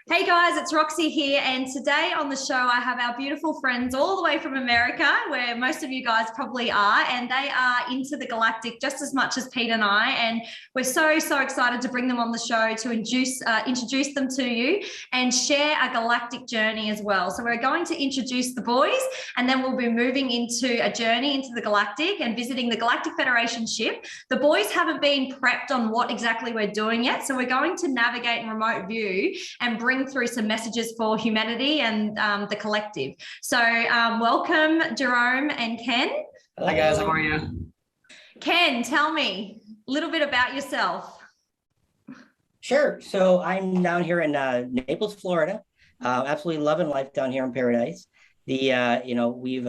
Hey guys, it's Roxy here, and today on the show I have our beautiful friends all the way from America, where most of you guys probably are, and they are into the galactic just as much as Pete and I, and we're so excited to bring them on the show to introduce them to you and share a galactic journey as well. So we're going to introduce the boys, and then we'll be moving into a journey into the galactic and visiting the Galactic Federation ship. The boys haven't been prepped on what exactly we're doing yet, so we're going to navigate in remote view and bring through some messages for humanity and the collective. So welcome, Jerome and Ken. Hi guys, how are you? Ken, tell me a little bit about yourself. Sure. So I'm down here in Naples, Florida. Absolutely loving life down here in paradise. We've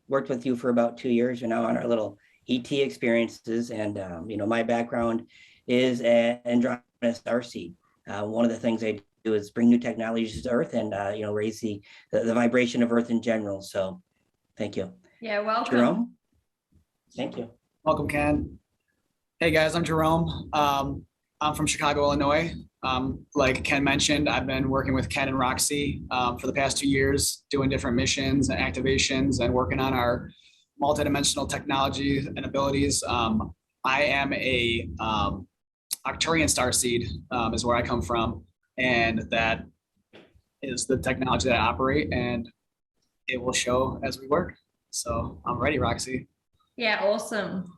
worked with you for about 2 years. We're now on our little ET experiences, and my background is an Andromeda starseed. One of the things I do is bring new technologies to Earth and raise the vibration of Earth in general. So, thank you. Yeah, welcome. Jerome. Thank you. Welcome, Ken. Hey guys, I'm Jerome. I'm from Chicago, Illinois. Like Ken mentioned, I've been working with Ken and Roxy for the past 2 years, doing different missions and activations and working on our multidimensional technology and abilities. I am a Arcturian starseed is where I come from, and that is the technology that I operate, and it will show as we work. So I'm ready, Roxy. Yeah, awesome.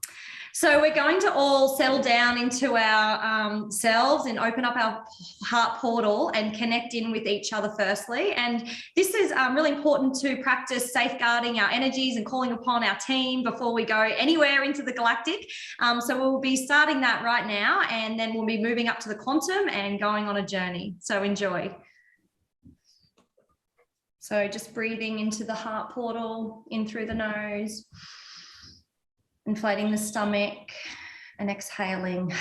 So we're going to all settle down into our selves and open up our heart portal and connect in with each other firstly. And this is really important to practice safeguarding our energies and calling upon our team before we go anywhere into the galactic. So we'll be starting that right now, and then we'll be moving up to the quantum and going on a journey. So enjoy. So just breathing into the heart portal, in through the nose. Inflating the stomach and exhaling,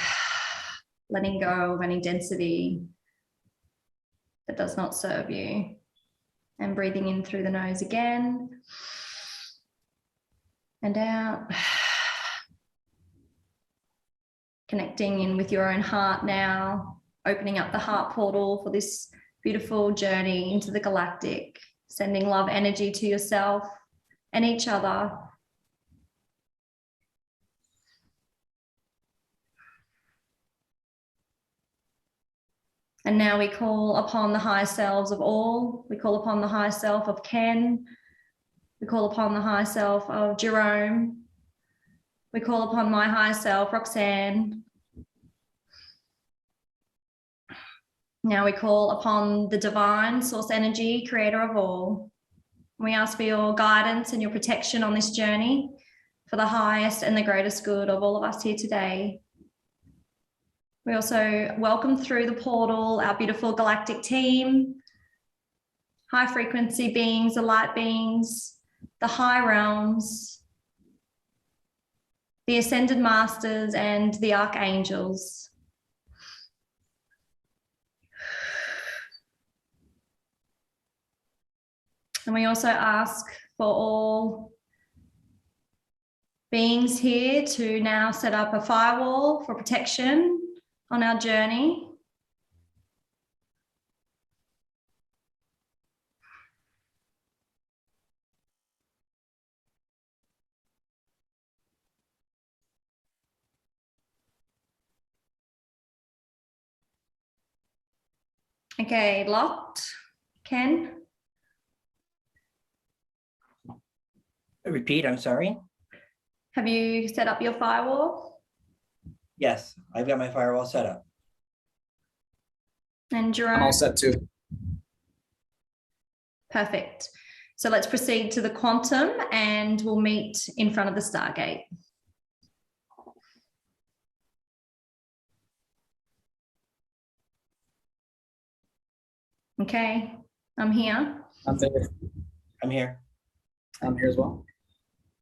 letting go of any density that does not serve you. And breathing in through the nose again and out. Connecting in with your own heart now, opening up the heart portal for this beautiful journey into the galactic, sending love energy to yourself and each other. And now we call upon the higher selves of all. We call upon the higher self of Ken. We call upon the higher self of Jerome. We call upon my higher self, Roxanne. Now we call upon the divine source energy, creator of all. We ask for your guidance and your protection on this journey for the highest and the greatest good of all of us here today. We also welcome through the portal our beautiful galactic team, high frequency beings, the light beings, the high realms, the ascended masters, and the archangels. And we also ask for all beings here to now set up a firewall for protection on our journey. Okay, locked. Ken? Repeat, I'm sorry. Have you set up your firewall? Yes, I've got my firewall set up. And Jerome? I'm all set too. Perfect. So let's proceed to the quantum, and we'll meet in front of the Stargate. Okay, I'm here. I'm there. I'm here. I'm here as well.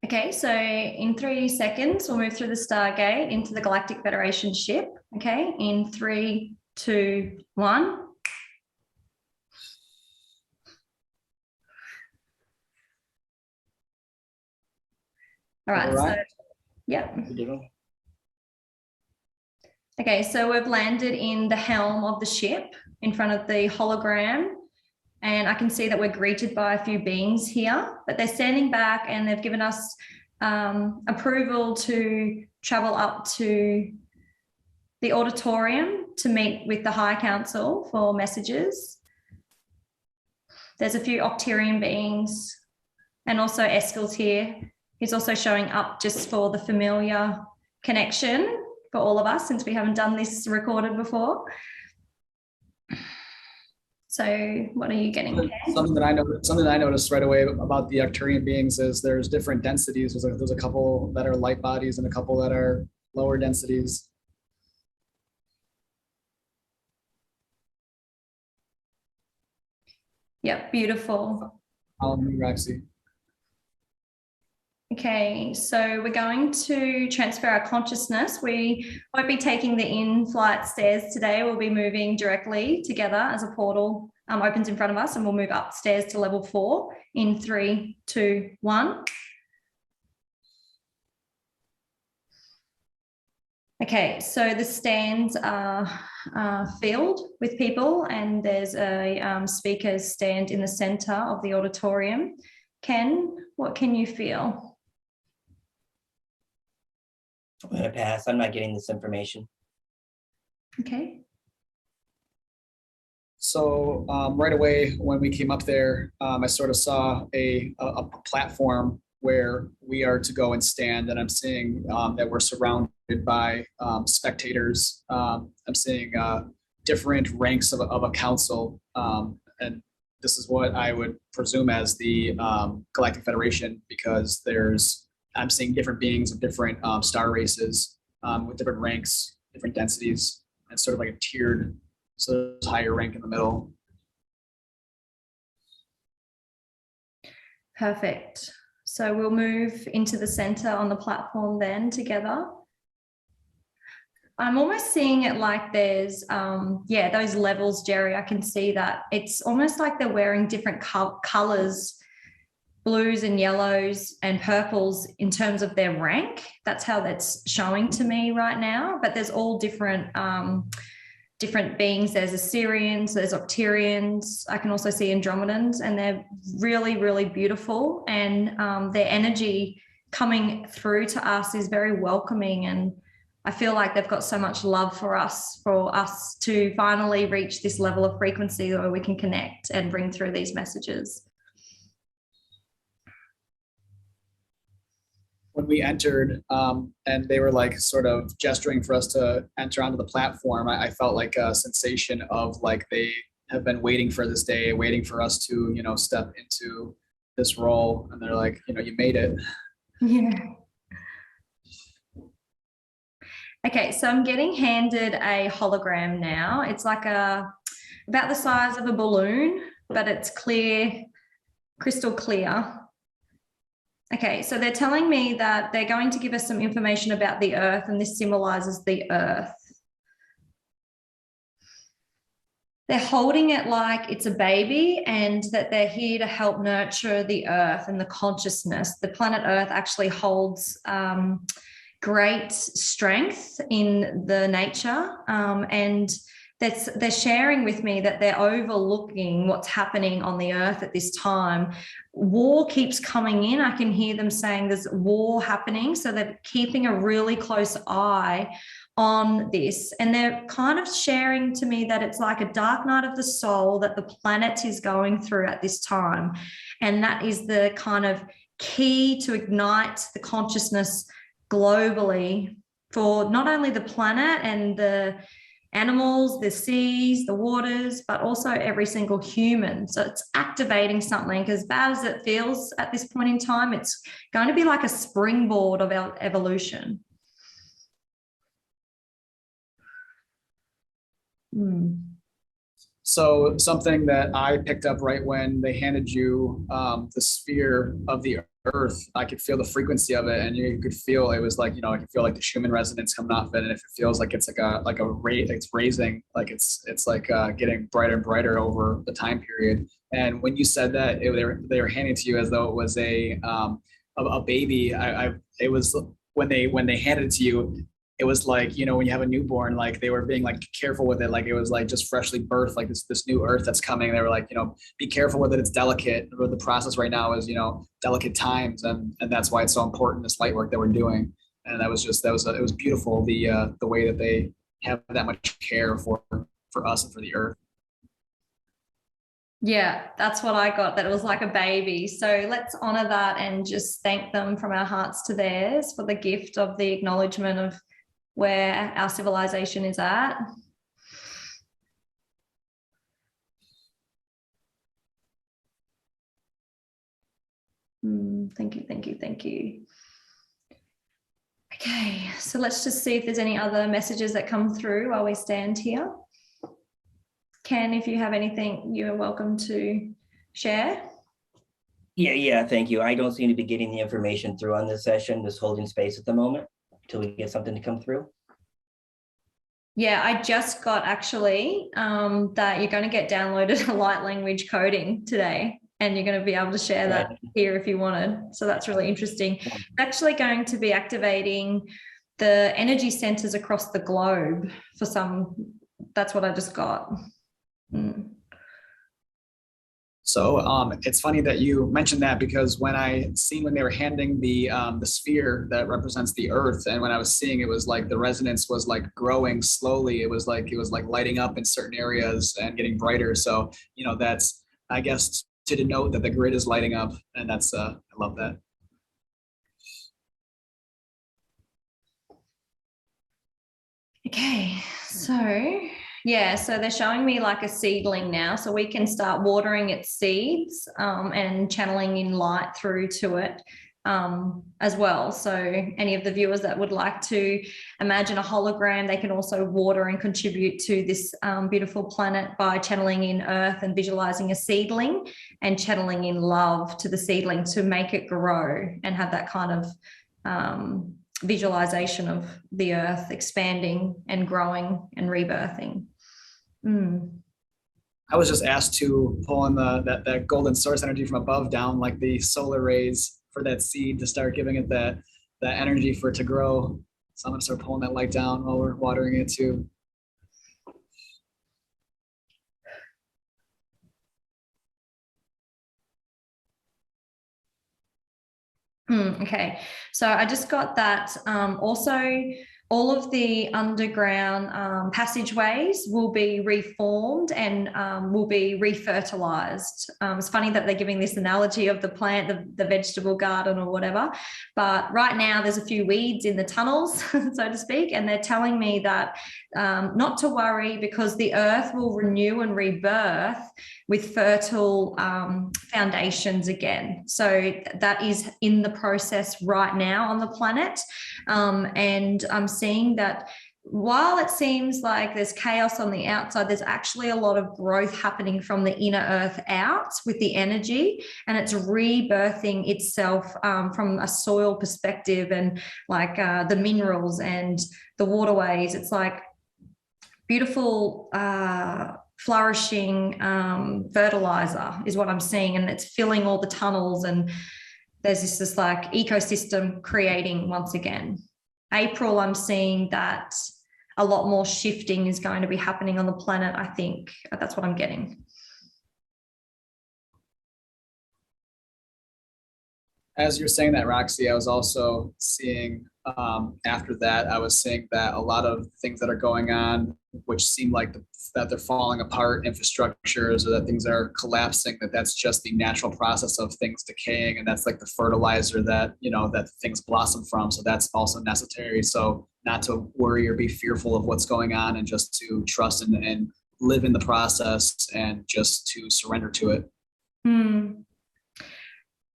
Okay, so in 3 seconds, we'll move through the Stargate into the Galactic Federation ship. Okay, in 3, 2, 1. All right. So, yep. Okay, so we've landed in the helm of the ship in front of the hologram. And I can see that we're greeted by a few beings here, but they're standing back and they've given us approval to travel up to the auditorium to meet with the High Council for messages. There's a few Octarian beings and also Eskel's here. He's also showing up just for the familiar connection for all of us, since we haven't done this recorded before. So what are you getting? Something that I noticed right away about the Arcturian beings is there's different densities. There's a couple that are light bodies and a couple that are lower densities. Yep, beautiful. Roxy. Okay, so we're going to transfer our consciousness. We won't be taking the in-flight stairs today. We'll be moving directly together as a portal opens in front of us, and we'll move upstairs to level 4 in 3, 2, 1. Okay, so the stands are filled with people, and there's a speaker's stand in the center of the auditorium. Ken, what can you feel? I'm going to pass. I'm not getting this information. Okay. So right away when we came up there, I sort of saw a platform where we are to go and stand, and I'm seeing that we're surrounded by spectators. I'm seeing different ranks of a council, and this is what I would presume as the Galactic Federation, because I'm seeing different beings of different star races with different ranks, different densities, and sort of like a tiered, so there's higher rank in the middle. Perfect. So we'll move into the center on the platform then together. I'm almost seeing it like there's, those levels, Jerry. I can see that. It's almost like they're wearing different colors, blues and yellows and purples in terms of their rank. That's how that's showing to me right now. But there's all different beings. There's Assyrians, there's Octarians. I can also see Andromedans, and they're really, really beautiful. And their energy coming through to us is very welcoming. And I feel like they've got so much love for us to finally reach this level of frequency where we can connect and bring through these messages. When we entered and they were like sort of gesturing for us to enter onto the platform, I felt like a sensation of like they have been waiting for this day, waiting for us to, step into this role. And they're like, you made it. Yeah. Okay, so I'm getting handed a hologram now. It's like about the size of a balloon, but it's clear, crystal clear. Okay, so they're telling me that they're going to give us some information about the earth, and this symbolizes the earth. They're holding it like it's a baby, and that they're here to help nurture the earth and the consciousness. The planet Earth actually holds great strength in the nature, and they're sharing with me that they're overlooking what's happening on the earth at this time. War keeps coming in. I can hear them saying there's war happening. So they're keeping a really close eye on this. And they're kind of sharing to me that it's like a dark night of the soul that the planet is going through at this time. And that is the kind of key to ignite the consciousness globally for not only the planet and the animals, the seas, the waters, but also every single human. So it's activating something. As bad as it feels at this point in time, it's going to be like a springboard of our evolution. So something that I picked up right when they handed you the sphere of the earth, I could feel the frequency of it, and you could feel it was like, I could feel like the Schumann resonance coming off it, and if it feels like it's it's raising, like it's like getting brighter and brighter over the time period. And when you said that they were handing to you as though it was a baby, it was when they handed it to you, it was like, you know, when you have a newborn, like they were being like careful with it. Like it was like just freshly birthed, like this new earth that's coming. They were like, you know, be careful with it. It's delicate. The process right now is, you know, delicate times. And that's why it's so important, this light work that we're doing. And it was beautiful. The way that they have that much care for us and for the earth. Yeah, that's what I got, that it was like a baby. So let's honor that and just thank them from our hearts to theirs for the gift of the acknowledgement of where our civilization is at. Thank you, thank you, thank you. Okay, so let's just see if there's any other messages that come through while we stand here. Ken, if you have anything, you're welcome to share. Yeah, thank you. I don't seem to be getting the information through on this session, just holding space at the moment until we get something to come through. Yeah, I just got actually that you're going to get downloaded a light language coding today, and you're going to be able to share that here if you wanted. So that's really interesting. It's actually going to be activating the energy centers across the globe for some. That's what I just got. So it's funny that you mentioned that, because when they were handing the sphere that represents the earth, and when I was seeing, it was like the resonance was like growing slowly. It was like lighting up in certain areas and getting brighter. So, you know, that's, I guess, to denote that the grid is lighting up, and that's I love that. Okay, so yeah, so they're showing me like a seedling now, so we can start watering its seeds and channeling in light through to it as well. So any of the viewers that would like to imagine a hologram, they can also water and contribute to this beautiful planet by channeling in earth and visualizing a seedling and channeling in love to the seedling to make it grow and have that kind of visualization of the earth expanding and growing and rebirthing. I was just asked to pull in that golden source energy from above down, like the solar rays, for that seed to start giving it that energy for it to grow. So I'm gonna start pulling that light down while we're watering it too. Okay, so I just got that. Also, all of the underground passageways will be reformed and will be refertilized. It's funny that they're giving this analogy of the plant, the vegetable garden or whatever, but right now there's a few weeds in the tunnels, so to speak, and they're telling me that not to worry, because the earth will renew and rebirth with fertile foundations again. So that is in the process right now on the planet. And I'm seeing that while it seems like there's chaos on the outside, there's actually a lot of growth happening from the inner earth out with the energy, and it's rebirthing itself from a soil perspective, and like the minerals and the waterways. It's like beautiful flourishing fertilizer is what I'm seeing, and it's filling all the tunnels, and there's this like ecosystem creating once again. April, I'm seeing that a lot more shifting is going to be happening on the planet. I think that's what I'm getting. As you're saying that, Roxy, I was also seeing after that, I was seeing that a lot of things that are going on, which seem like that they're falling apart, infrastructures, or that things are collapsing, that's just the natural process of things decaying. And that's like the fertilizer that, you know, that things blossom from. So that's also necessary. So not to worry or be fearful of what's going on, and just to trust and live in the process, and just to surrender to it.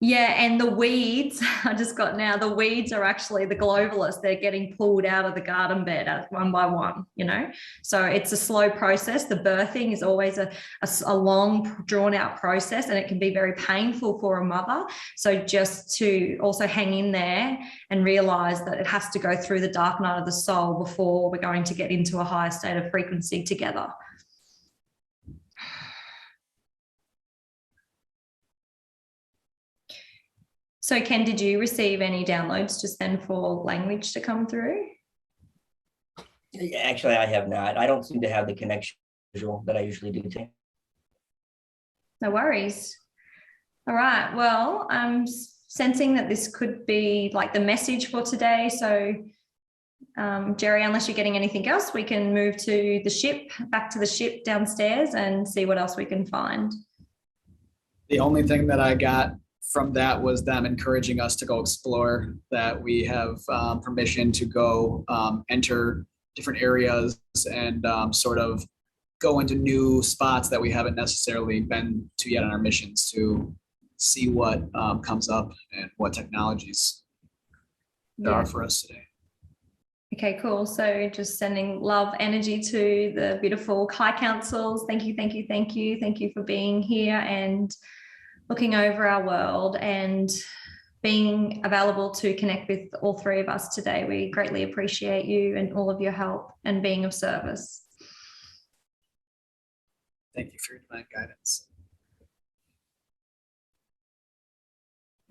Yeah, and the weeds, I just got now, the weeds are actually the globalists. They're getting pulled out of the garden bed one by one, you know. So it's a slow process. The birthing is always a long, drawn-out process, and it can be very painful for a mother. So just to also hang in there and realize that it has to go through the dark night of the soul before we're going to get into a higher state of frequency together. So Ken, did you receive any downloads just then for language to come through? Actually, I have not. I don't seem to have the connection visual that I usually do today. No worries. All right. Well, I'm sensing that this could be like the message for today. So, Jerry, unless you're getting anything else, we can move to the ship, back to the ship downstairs and see what else we can find. The only thing that I got from that was them encouraging us to go explore, that we have permission to go enter different areas and sort of go into new spots that we haven't necessarily been to yet on our missions, to see what comes up and what technologies there are for us today. Okay, cool. So just sending love energy to the beautiful High Councils. Thank you, thank you, thank you. Thank you for being here and looking over our world and being available to connect with all three of us today. We greatly appreciate you and all of your help and being of service. Thank you for your divine guidance.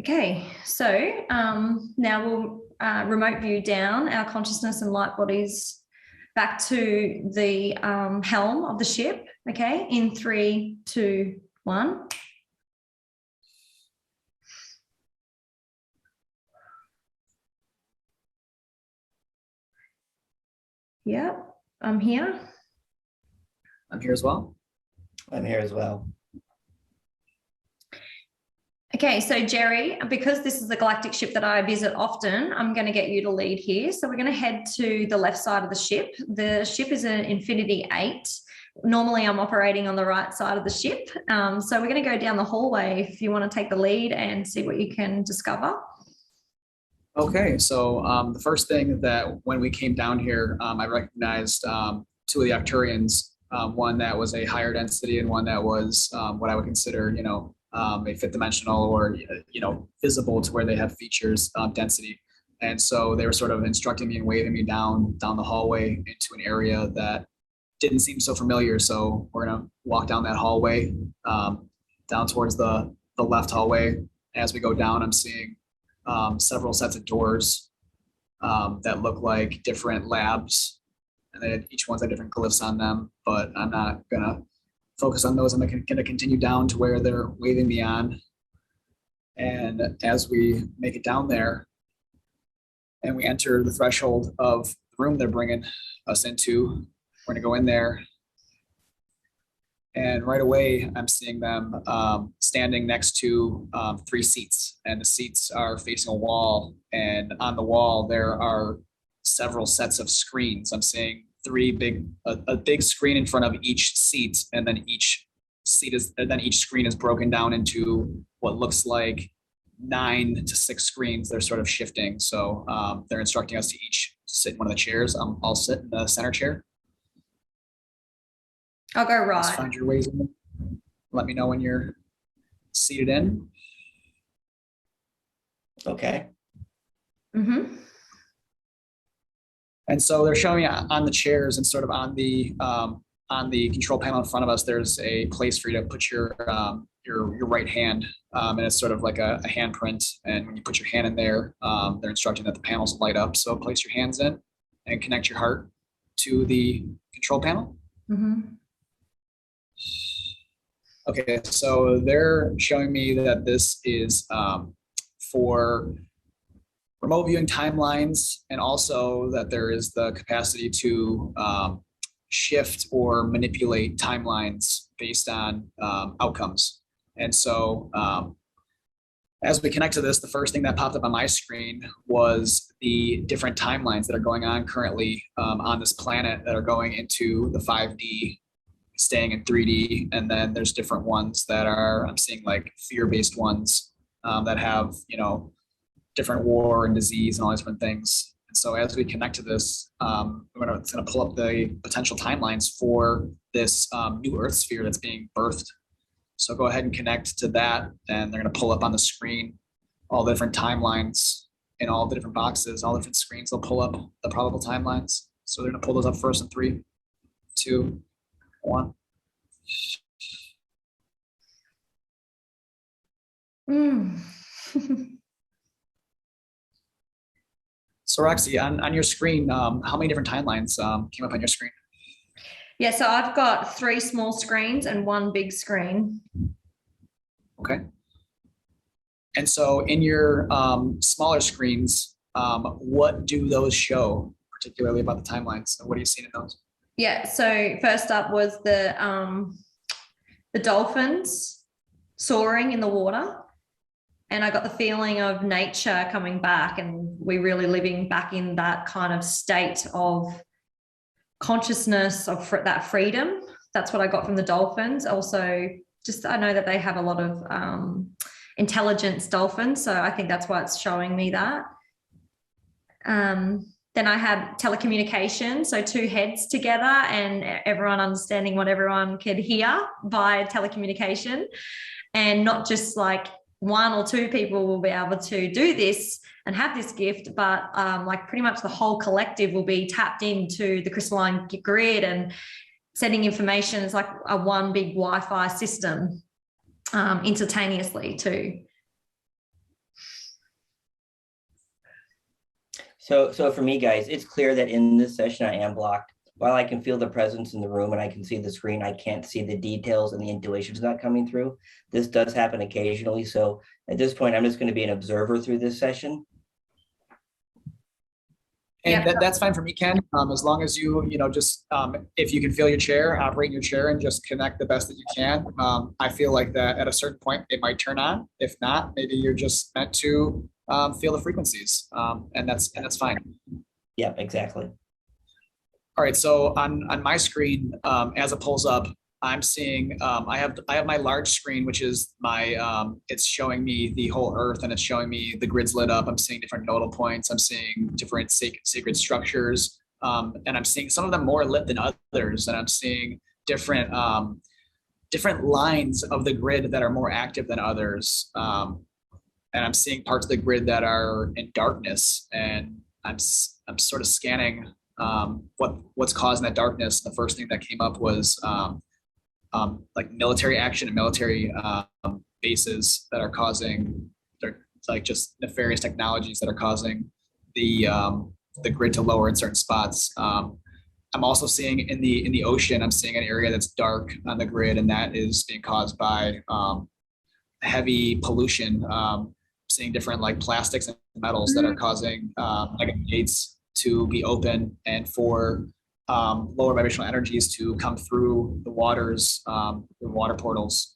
Okay, so now we'll remote view down our consciousness and light bodies back to the helm of the ship. Okay, in 3, 2, 1. Yep, I'm here. I'm here as well. I'm here as well. Okay, so Jerry, because this is the galactic ship that I visit often, I'm going to get you to lead here. So we're going to head to the left side of the ship. The ship is an Infinity 8. Normally I'm operating on the right side of the ship. So we're going to go down the hallway if you want to take the lead and see what you can discover. Okay, so the first thing that when we came down here, I recognized 2 of the Arcturians, one that was a higher density and one that was what I would consider, a fifth dimensional or, visible to where they have features density. And so they were sort of instructing me and waving me down the hallway into an area that didn't seem so familiar. So we're going to walk down that hallway, down towards the left hallway. As we go down, I'm seeing several sets of doors that look like different labs, and each one's had different glyphs on them, but I'm not gonna focus on those. I'm gonna continue down to where they're waving me on. And as we make it down there and we enter the threshold of the room they're bringing us into, we're gonna go in there. And right away, I'm seeing them standing next to 3 seats, and the seats are facing a wall. And on the wall, there are several sets of screens. I'm seeing a big screen in front of each seat, and then each screen is broken down into what looks like 9 to 6 screens. They're sort of shifting. So they're instructing us to each sit in one of the chairs. I'll sit in the center chair. I'll go right. Just find your ways in. Let me know when you're seated in. Okay. Mm-hmm. And so they're showing on the chairs and sort of on the control panel in front of us, there's a place for you to put your right hand, and it's sort of like a handprint. And when you put your hand in there, they're instructing that the panels light up. So place your hands in and connect your heart to the control panel. Mm-hmm. Okay, so they're showing me that this is for remote viewing timelines, and also that there is the capacity to shift or manipulate timelines based on outcomes. And so as we connect to this, the first thing that popped up on my screen was the different timelines that are going on currently on this planet that are going into the 5D, staying in 3D. And then there's different ones that I'm seeing like fear-based ones that have, different war and disease and all these different things. And so as we connect to this, it's going to pull up the potential timelines for this new Earth sphere that's being birthed. So go ahead and connect to that, and they're going to pull up on the screen all the different timelines in all the different boxes, all the different screens. They'll pull up the probable timelines. So they're going to pull those up first in 3, 2, 1. So Roxy, on your screen, how many different timelines came up on your screen? Yeah, so I've got 3 small screens and 1 big screen. Okay. And so in your smaller screens, what do those show, particularly about the timelines? What are you seeing in those? Yeah, so first up was the dolphins soaring in the water. And I got the feeling of nature coming back, and we're really living back in that kind of state of consciousness of that freedom. That's what I got from the dolphins. Also, just I know that they have a lot of intelligence, dolphins, so I think that's why it's showing me that. Then I had telecommunication, so 2 heads together and everyone understanding what everyone could hear via telecommunication, and not just like 1 or 2 people will be able to do this and have this gift, but like pretty much the whole collective will be tapped into the crystalline grid and sending information. It's like a one big Wi-Fi system instantaneously too. So for me, guys, it's clear that in this session I am blocked. While I can feel the presence in the room and I can see the screen, I can't see the details and the intuition's not coming through. This does happen occasionally. So at this point, I'm just going to be an observer through this session. And that's fine for me, Ken. As long as you just if you can feel your chair, operate in your chair and just connect the best that you can. I feel like that at a certain point, it might turn on. If not, maybe you're just meant to feel the frequencies, and that's fine. Yeah, exactly. All right, so on my screen, as it pulls up, I'm seeing I have my large screen, which is my it's showing me the whole Earth, and it's showing me the grid's lit up. I'm seeing different nodal points. I'm seeing different sacred structures, and I'm seeing some of them more lit than others, and I'm seeing different different lines of the grid that are more active than others. And I'm seeing parts of the grid that are in darkness, and I'm sort of scanning what's causing that darkness. The first thing that came up was like military action and military bases that are causing, they're like just nefarious technologies that are causing the grid to lower in certain spots. I'm also seeing in the ocean, I'm seeing an area that's dark on the grid, and that is being caused by heavy pollution. Seeing different like plastics and metals that are causing negative gates to be open, and for lower vibrational energies to come through the waters, the water portals.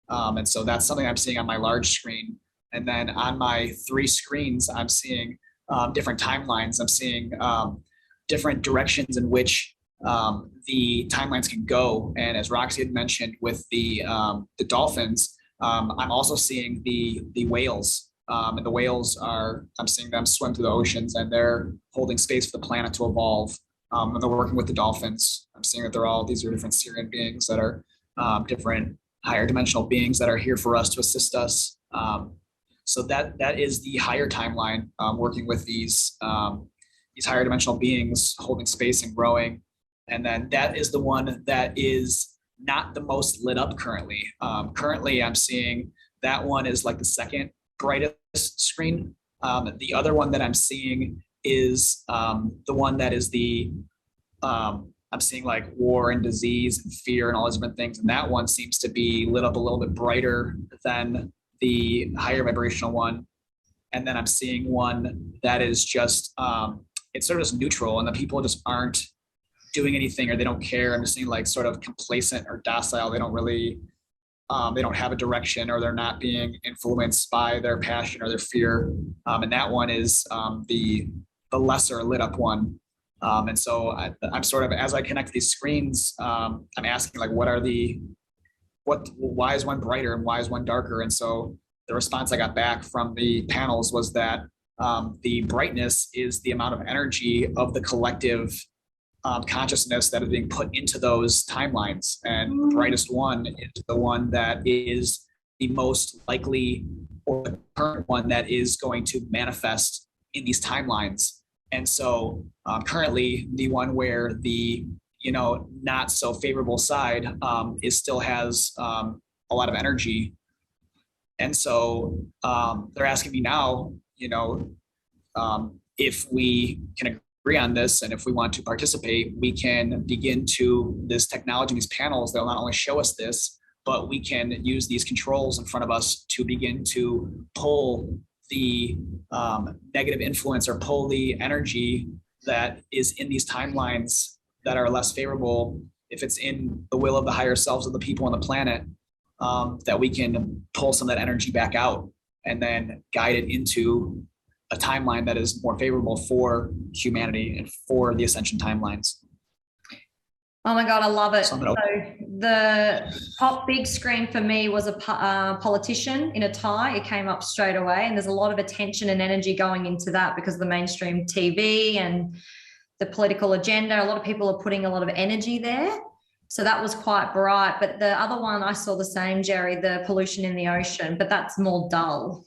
And so that's something I'm seeing on my large screen. And then on my 3 screens, I'm seeing different timelines. I'm seeing different directions in which the timelines can go. And as Roxy had mentioned with the dolphins, I'm also seeing the whales. And the whales I'm seeing them swim through the oceans, and they're holding space for the planet to evolve. And they're working with the dolphins. I'm seeing that these are different Syrian beings that are different higher dimensional beings that are here for us to assist us. So that is the higher timeline, working with these higher dimensional beings, holding space and growing. And then that is the one that is not the most lit up currently. Currently, I'm seeing that one is like the second brightest screen. The other one that I'm seeing is the one that is I'm seeing like war and disease and fear and all these different things. And that one seems to be lit up a little bit brighter than the higher vibrational one. And then I'm seeing one that is just, it's sort of just neutral, and the people just aren't doing anything, or they don't care. I'm just seeing like sort of complacent or docile. They don't really, they don't have a direction, or they're not being influenced by their passion or their fear. And that one is the lesser lit up one. And so I'm sort of, as I connect these screens, I'm asking like, why is one brighter and why is one darker? And so the response I got back from the panels was that the brightness is the amount of energy of the collective consciousness that is being put into those timelines. And the brightest one is the one that is the most likely, or the current one that is going to manifest in these timelines. And so currently the one where the not so favorable side still has a lot of energy. And so they're asking me now, if we can agree on this and if we want to participate, we can begin to, this technology, these panels, they'll not only show us this, but we can use these controls in front of us to begin to pull the negative influence or pull the energy that is in these timelines that are less favorable, if it's in the will of the higher selves of the people on the planet, that we can pull some of that energy back out and then guide it into a timeline that is more favorable for humanity and for the ascension timelines. Oh my God, I love it. So the top big screen for me was a politician in a tie. It came up straight away, and there's a lot of attention and energy going into that because of the mainstream TV and the political agenda. A lot of people are putting a lot of energy there. So that was quite bright. But the other one, I saw the same, Jerry, the pollution in the ocean, but that's more dull.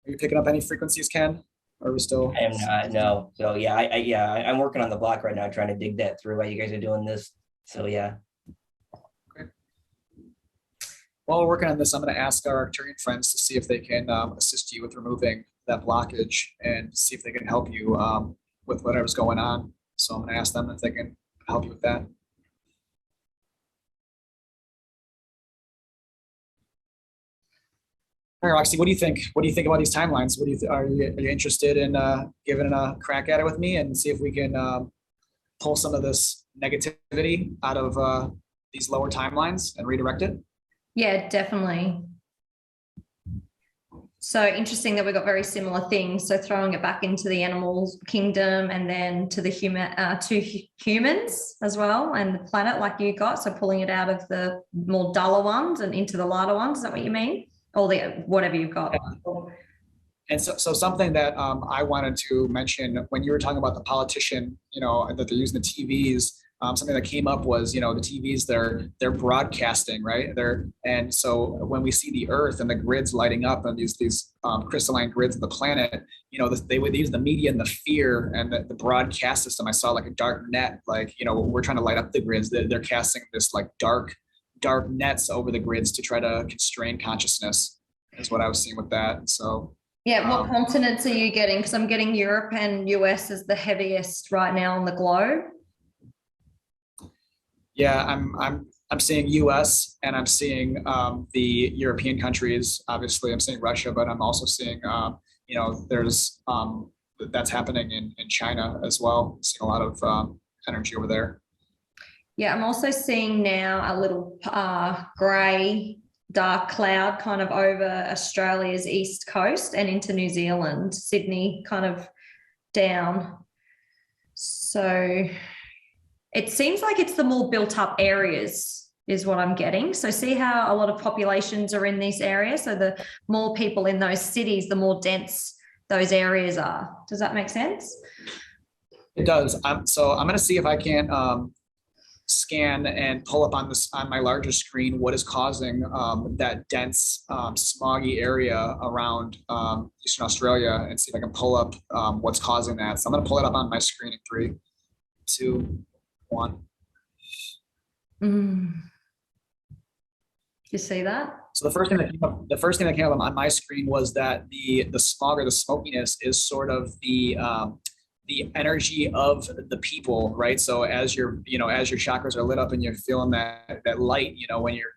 Are you picking up any frequencies, Ken? Or are we still? I am not, no. So yeah, I'm working on the block right now, trying to dig that through while you guys are doing this. So yeah. Okay. While we're working on this, I'm going to ask our Arcturian friends to see if they can assist you with removing that blockage and see if they can help you with whatever's going on. So I'm going to ask them if they can help you with that. All right, Roxy, what do you think? What do you think about these timelines? What do you are you interested in giving a crack at it with me and see if we can pull some of this negativity out of these lower timelines and redirect it? Yeah, definitely. So interesting that we got very similar things. So throwing it back into the animal kingdom and then to the humans as well, and the planet like you got. So pulling it out of the more duller ones and into the lighter ones. Is that what you mean? Or the whatever you've got. And so something that I wanted to mention when you were talking about the politician, that they're using the TVs. Something that came up was, the TVs, they're broadcasting, right? And so when we see the Earth and the grids lighting up and these crystalline grids of the planet, they would use the media and the fear and the broadcast system. I saw like a dark net, like, we're trying to light up the grids. They're casting this like dark nets over the grids to try to constrain consciousness is what I was seeing with that. So yeah, what continents are you getting? Because I'm getting Europe and US as the heaviest right now on the globe. Yeah, I'm seeing US and I'm seeing the European countries. Obviously, I'm seeing Russia, but I'm also seeing there's that's happening in China as well. I'm seeing a lot of energy over there. Yeah, I'm also seeing now a little grey, dark cloud kind of over Australia's east coast and into New Zealand, Sydney kind of down. So it seems like it's the more built up areas is what I'm getting. So see how a lot of populations are in these areas. So the more people in those cities, the more dense those areas are. Does that make sense? It does. So I'm going to see if I can scan and pull up on my larger screen what is causing that dense smoggy area around Eastern Australia and see if I can pull up what's causing that. So I'm going to pull it up on my screen in 3, 2, 1. You see that? So the first thing that came up on my screen was that the smog or the smokiness is sort of the energy of the people, right? So as your chakras are lit up and you're feeling that light, when you're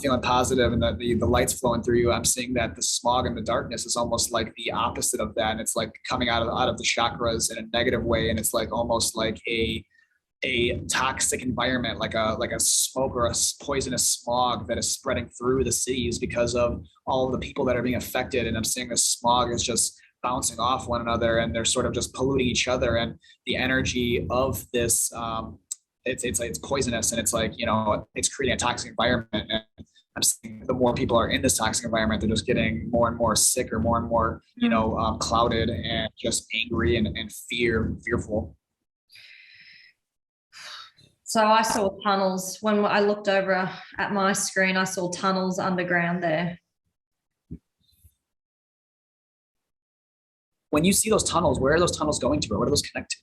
feeling positive and the light's flowing through you, I'm seeing that the smog and the darkness is almost like the opposite of that. And it's like coming out of the chakras in a negative way. And it's like almost like a toxic environment, like a smoke or a poisonous smog that is spreading through the cities because of all of the people that are being affected. And I'm seeing the smog is just bouncing off one another and they're sort of just polluting each other. And the energy of this, it's poisonous and it's like, it's creating a toxic environment. And I'm seeing the more people are in this toxic environment, they're just getting more and more sick or more and more, clouded and just angry and fearful. So I saw tunnels. When I looked over at my screen, I saw tunnels underground there. When you see those tunnels, where are those tunnels going to, or what do those connect to?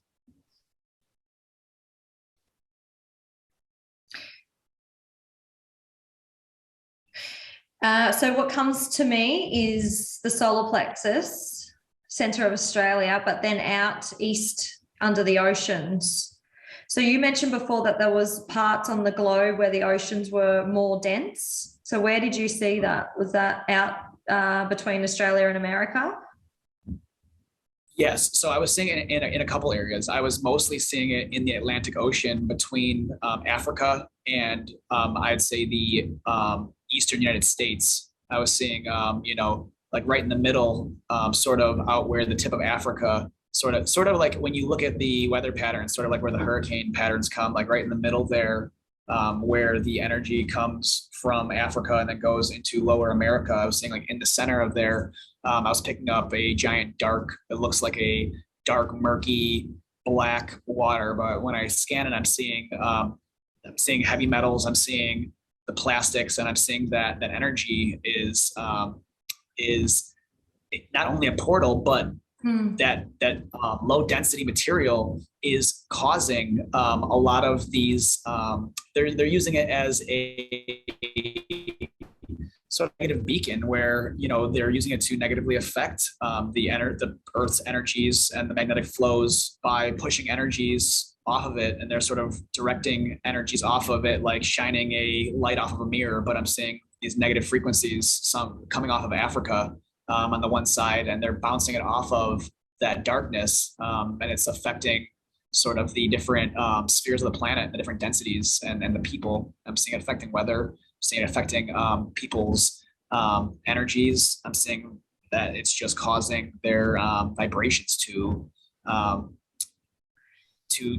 So what comes to me is the solar plexus, center of Australia, but then out east under the oceans. So you mentioned before that there was parts on the globe where the oceans were more dense. So where did you see that? Was that out between Australia and America? Yes, so I was seeing it in a couple areas. I was mostly seeing it in the Atlantic Ocean between Africa and I'd say the eastern United States. I was seeing, like right in the middle, sort of out where the tip of Africa, sort of like when you look at the weather patterns, sort of like where the hurricane patterns come, like right in the middle there, where the energy comes from Africa and then goes into lower America. I was seeing like in the center of there, I was picking up a giant dark, it looks like a dark, murky, black water. But when I scan it, I'm seeing heavy metals, I'm seeing the plastics, and I'm seeing that that energy is not only a portal, but that low density material is causing a lot of these. They're using it as a sort of negative beacon where they're using it to negatively affect the Earth's energies and the magnetic flows by pushing energies off of it, and they're sort of directing energies off of it, like shining a light off of a mirror. But I'm seeing these negative frequencies, some coming off of Africa on the one side, and they're bouncing it off of that darkness, and it's affecting sort of the different spheres of the planet, the different densities, and the people. I'm seeing it affecting weather. I'm seeing it affecting people's energies. I'm seeing that it's just causing their vibrations to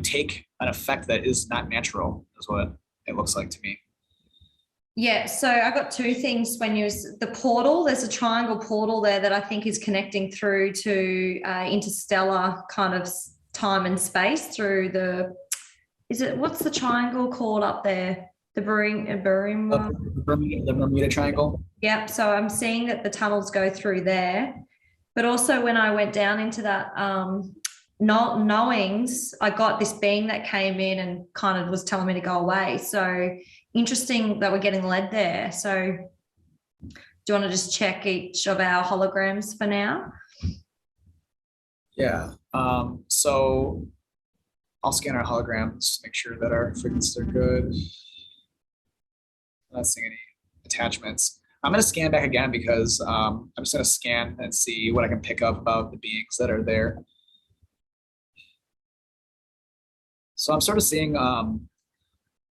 take an effect that is not natural, is what it looks like to me. Yeah, so I got two things when you use the portal. There's a triangle portal there that I think is connecting through to interstellar kind of time and space through what's the triangle called up there? The Bermuda Triangle. Yep. So I'm seeing that the tunnels go through there. But also when I went down into that knowings, I got this being that came in and kind of was telling me to go away. So interesting that we're getting led there. So do you want to just check each of our holograms for now? Yeah. So I'll scan our holograms, make sure that our frequencies are good. Not seeing any attachments. I'm going to scan back again because I'm just going to scan and see what I can pick up about the beings that are there. So I'm sort of seeing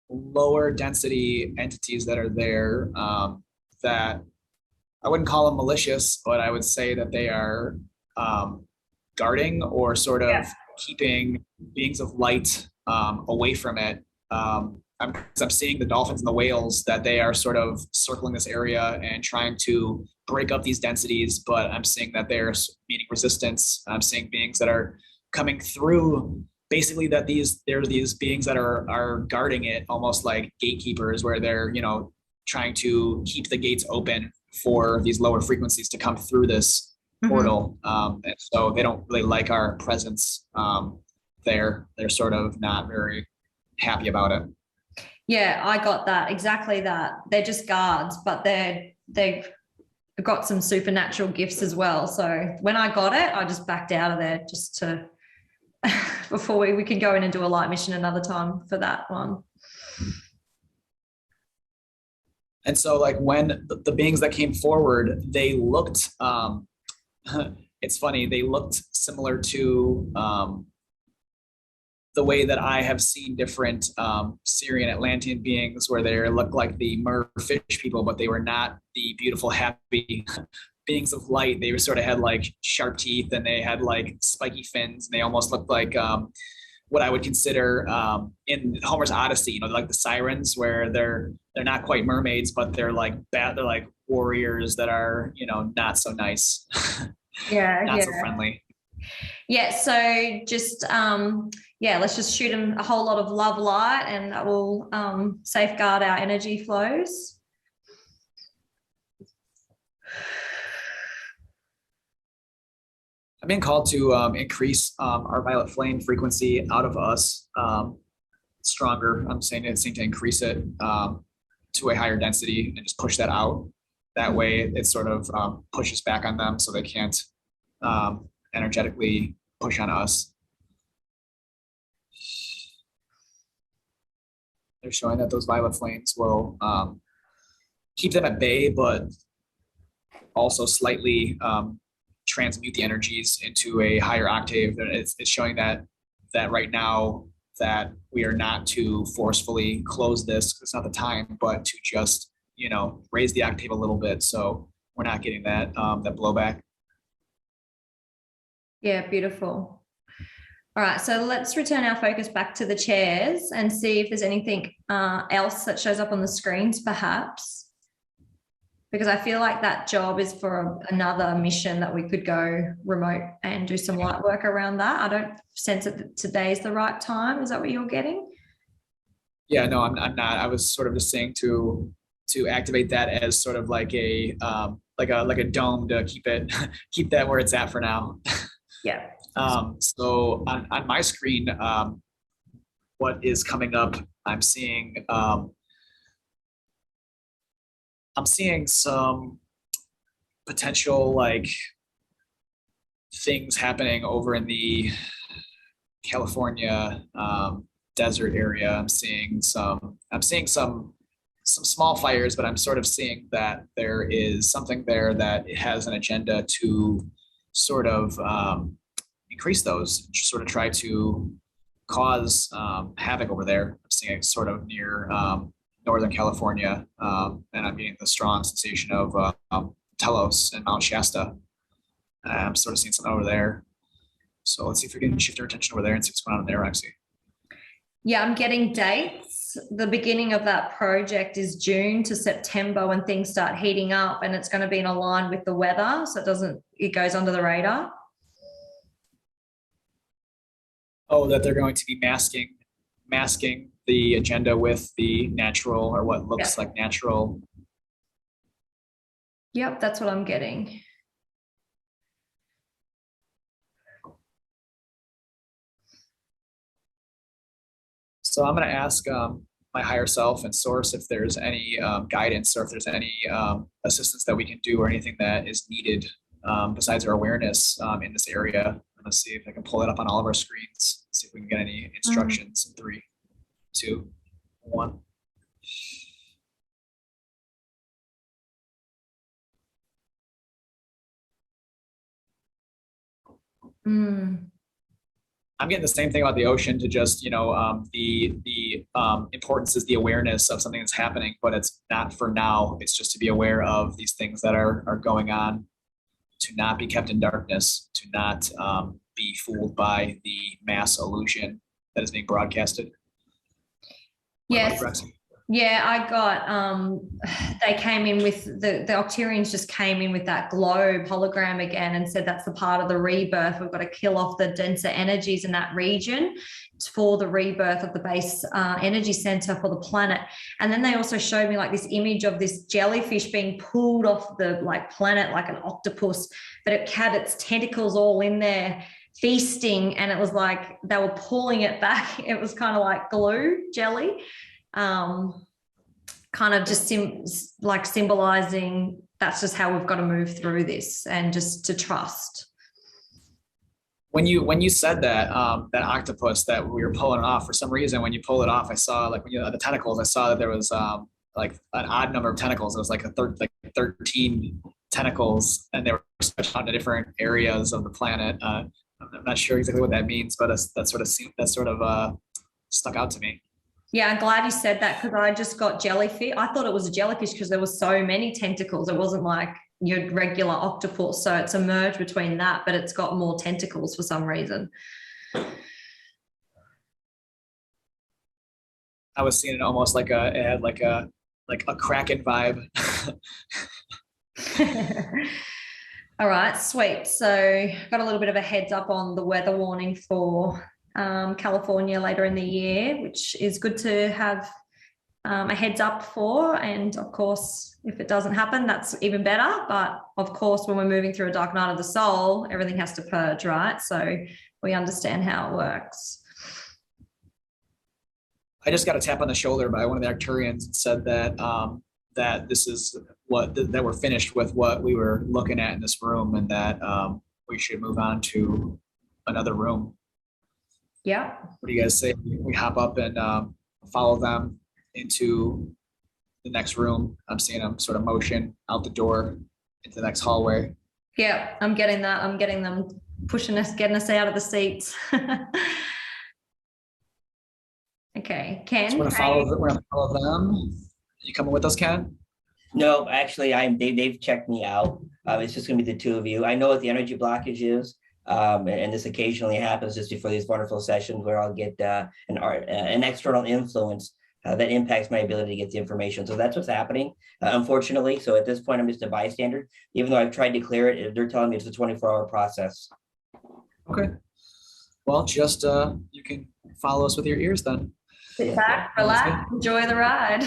lower density entities that are there that I wouldn't call them malicious, but I would say that they are guarding or sort of keeping beings of light away from it. I'm seeing the dolphins and the whales that they are sort of circling this area and trying to break up these densities, but I'm seeing that they're meeting resistance. I'm seeing beings that are coming through, basically that there are these beings that are guarding it, almost like gatekeepers, where they're trying to keep the gates open for these lower frequencies to come through this portal. And so they don't really like our presence there. They're sort of not very happy about it. Yeah, I got that, exactly that. They're just guards, but they've got some supernatural gifts as well. So when I got it, I just backed out of there just to before we can go in and do a light mission another time for that one. And so like when the beings that came forward, they looked, it's funny, they looked similar to the way that I have seen different Syrian Atlantean beings, where they look like the mer fish people, but they were not the beautiful, happy beings of light. They sort of had like sharp teeth, and they had like spiky fins, and they almost looked like what I would consider in Homer's Odyssey, like the sirens, where they're not quite mermaids, but they're like they're like warriors that are not so nice. Not so friendly. Yeah, so just let's just shoot them a whole lot of love light, and that will safeguard our energy flows. I'm being called to increase our violet flame frequency out of us stronger. I'm saying to increase it to a higher density and just push that out. That way it sort of pushes back on them so they can't energetically push on us. They're showing that those violet flames will keep them at bay, but also slightly transmute the energies into a higher octave. It's showing that right now that we are not to forcefully close this. It's not the time, but to just, raise the octave a little bit so we're not getting that blowback. Yeah, beautiful. All right, so let's return our focus back to the chairs and see if there's anything else that shows up on the screens, perhaps. Because I feel like that job is for another mission that we could go remote and do some light work around that. I don't sense that today's the right time. Is that what you're getting? Yeah, no, I'm not. I was sort of just saying to activate that as sort of like a dome to keep that where it's at for now. Yeah. So on my screen, what is coming up? I'm seeing some potential like things happening over in the California desert area. I'm seeing some small fires, but I'm sort of seeing that there is something there that has an agenda to sort of increase those, sort of try to cause havoc over there. I'm seeing it sort of near Northern California, and I'm getting the strong sensation of Telos and Mount Shasta. I'm sort of seeing something over there. So let's see if we can shift our attention over there and see what's going on there, Roxy. Yeah, I'm getting dates. The beginning of that project is June to September when things start heating up, and it's going to be in line with the weather, so it goes under the radar. Oh, that they're going to be masking the agenda with the natural, or what looks like natural. Yep, that's what I'm getting. So I'm going to ask my higher self and source if there's any guidance or if there's any assistance that we can do or anything that is needed besides our awareness in this area. I'm going to see if I can pull it up on all of our screens, see if we can get any instructions in 3, 2, 1. I'm getting the same thing about the ocean to just, the importance is the awareness of something that's happening, but it's not for now. It's just to be aware of these things that are going on, to not be kept in darkness, to not be fooled by the mass illusion that is being broadcasted. Yes. Yeah, I got, they came in with, the Octarians just came in with that globe hologram again and said that's the part of the rebirth. We've got to kill off the denser energies in that region for the rebirth of the base energy center for the planet. And then they also showed me like this image of this jellyfish being pulled off the planet like an octopus, but it had its tentacles all in there feasting, and it was like they were pulling it back. It was kind of like glue jelly. Kind of just symbolizing that's just how we've got to move through this, and just to trust. When you said that that octopus that we were pulling off, for some reason when you pull it off, I saw like when you the tentacles, I saw that there was like an odd number of tentacles. It was like 13 tentacles, and they were stretched out to different areas of the planet. I'm not sure exactly what that means, but that sort of stuck out to me. Yeah, I'm glad you said that, because I just got jellyfish. I thought it was a jellyfish because there were so many tentacles. It wasn't like your regular octopus. So it's a merge between that, but it's got more tentacles for some reason. I was seeing it almost like it had like a Kraken vibe. All right, sweet. So got a little bit of a heads up on the weather warning for California later in the year, which is good to have a heads up for. And of course, if it doesn't happen, that's even better. But of course, when we're moving through a dark night of the soul, everything has to purge, right? So we understand how it works. I just got a tap on the shoulder by one of the Arcturians and said that that this is that we're finished with what we were looking at in this room, and that we should move on to another room. Yeah. What do you guys say? We hop up and follow them into the next room. I'm seeing them sort of motion out the door into the next hallway. Yeah, I'm getting that. I'm getting them pushing us, getting us out of the seats. Okay, Ken. So we're gonna follow them. You coming with us, Ken? No, actually, they've checked me out. It's just going to be the two of you. I know what the energy blockage is, and this occasionally happens just before these wonderful sessions where I'll get an external influence that impacts my ability to get the information. So that's what's happening, unfortunately. So at this point, I'm just a bystander. Even though I've tried to clear it, they're telling me it's a 24-hour process. Okay. Well, just you can follow us with your ears then. Sit back, relax, enjoy the ride.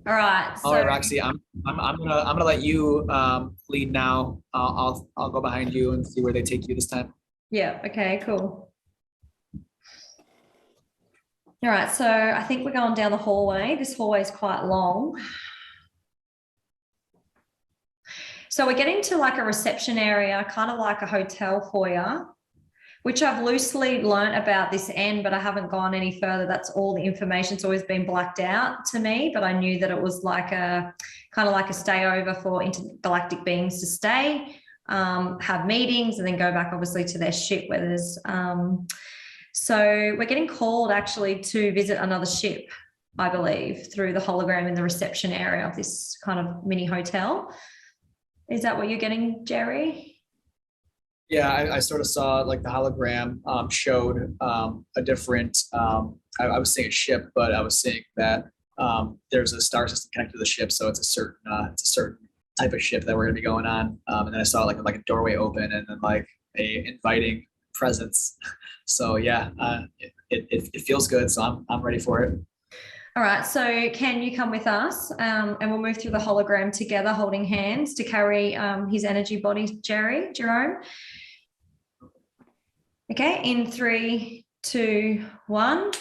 All right. All right, Roxy. I'm gonna let you lead now. I'll go behind you and see where they take you this time. Yeah. Okay. Cool. All right. So I think we're going down the hallway. This hallway is quite long. So we're getting to like a reception area, kind of like a hotel foyer, which I've loosely learnt about this end, but I haven't gone any further. That's all the information. It's always been blacked out to me, but I knew that it was like a kind of like a stayover for intergalactic beings to stay, have meetings, and then go back obviously to their ship where there's, so we're getting called actually to visit another ship, I believe, through the hologram in the reception area of this kind of mini hotel. Is that what you're getting, Jerry? Yeah, I sort of saw like the hologram showed a different, I was seeing a ship, but I was seeing that there's a star system connected to the ship. So it's a certain type of ship that we're gonna be going on. And then I saw like a doorway open and then like a inviting presence. So yeah, it feels good. So I'm ready for it. All right, so can you come with us and we'll move through the hologram together, holding hands to carry his energy body, Jerome. Okay, in 3, 2, 1.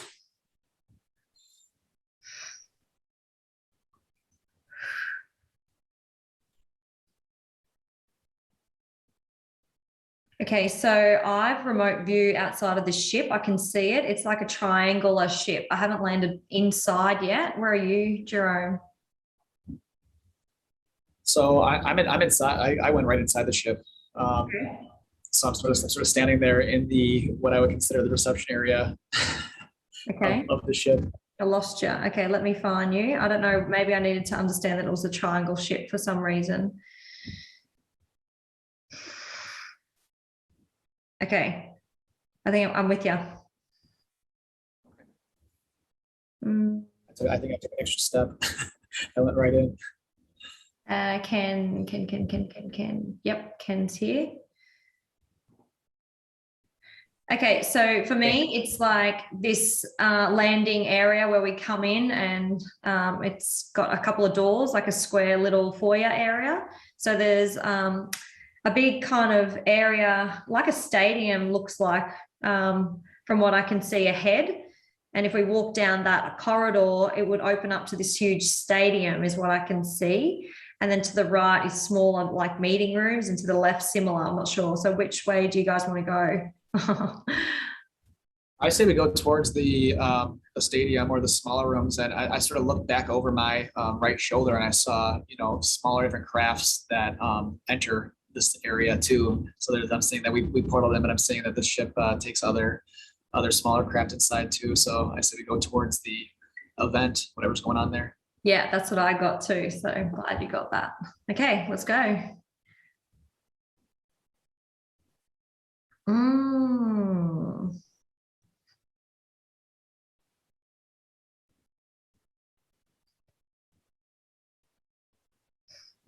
Okay, so I've remote view outside of the ship. I can see it. It's like a triangular ship. I haven't landed inside yet. Where are you, Jerome? So I'm inside. I went right inside the ship. Okay. So I'm sort of standing there in the what I would consider the reception area of the ship. I lost you. Okay, let me find you. I don't know. Maybe I needed to understand that it was a triangle ship for some reason. Okay, I think I'm with you. I think I took an extra step. I went right in. Ken. Yep, Ken's here. Okay, so for me, it's like this landing area where we come in and it's got a couple of doors, like a square little foyer area. So there's a big kind of area, like a stadium looks like from what I can see ahead. And if we walk down that corridor, it would open up to this huge stadium is what I can see. And then to the right is smaller like meeting rooms and to the left similar, I'm not sure. So which way do you guys want to go? I say we go towards the stadium or the smaller rooms, and I sort of looked back over my right shoulder and I saw, smaller different crafts that enter this area too. So I'm seeing that we portaled in, but I'm seeing that this ship takes other smaller craft inside too. So I say we go towards the event, whatever's going on there. Yeah, that's what I got too. So I'm glad you got that. Okay, let's go.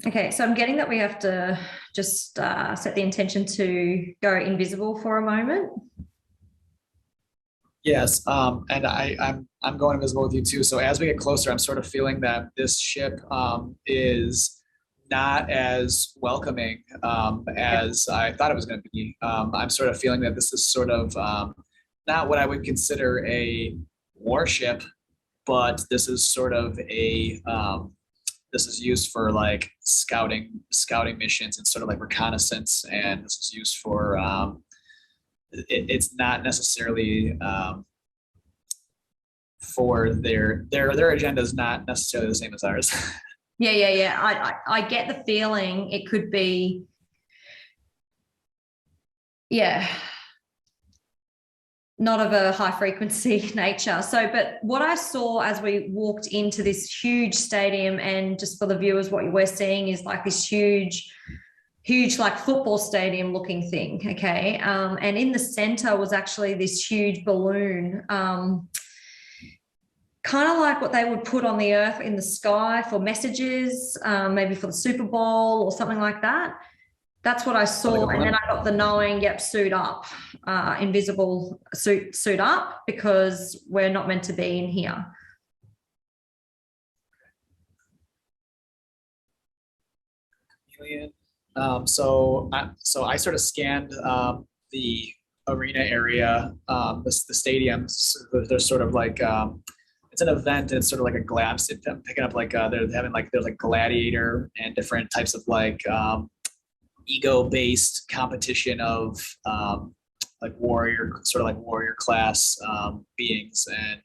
Okay, so I'm getting that we have to just set the intention to go invisible for a moment. Yes, and I'm going invisible with you too. So as we get closer, I'm sort of feeling that this ship is not as welcoming as I thought it was going to be. I'm sort of feeling that this is sort of not what I would consider a warship but this is sort of this is used for like scouting missions and sort of like reconnaissance, and this is used for it's not necessarily for their agenda is not necessarily the same as ours. Yeah. I get the feeling it could be, not of a high frequency nature. So, but what I saw as we walked into this huge stadium, and just for the viewers, what we're seeing is like this huge like football stadium looking thing. Okay. And in the center was actually this huge balloon, kind of like what they would put on the earth in the sky for messages, maybe for the Super Bowl or something like that. That's what I saw. And then I got the knowing, suit up, invisible suit up, because we're not meant to be in here. So I sort of scanned the arena area, the stadiums. There's sort of like it's an event, and it's sort of like a glabs. I'm picking up like they're having like there's like gladiator and different types of like ego-based competition of like warrior class beings, and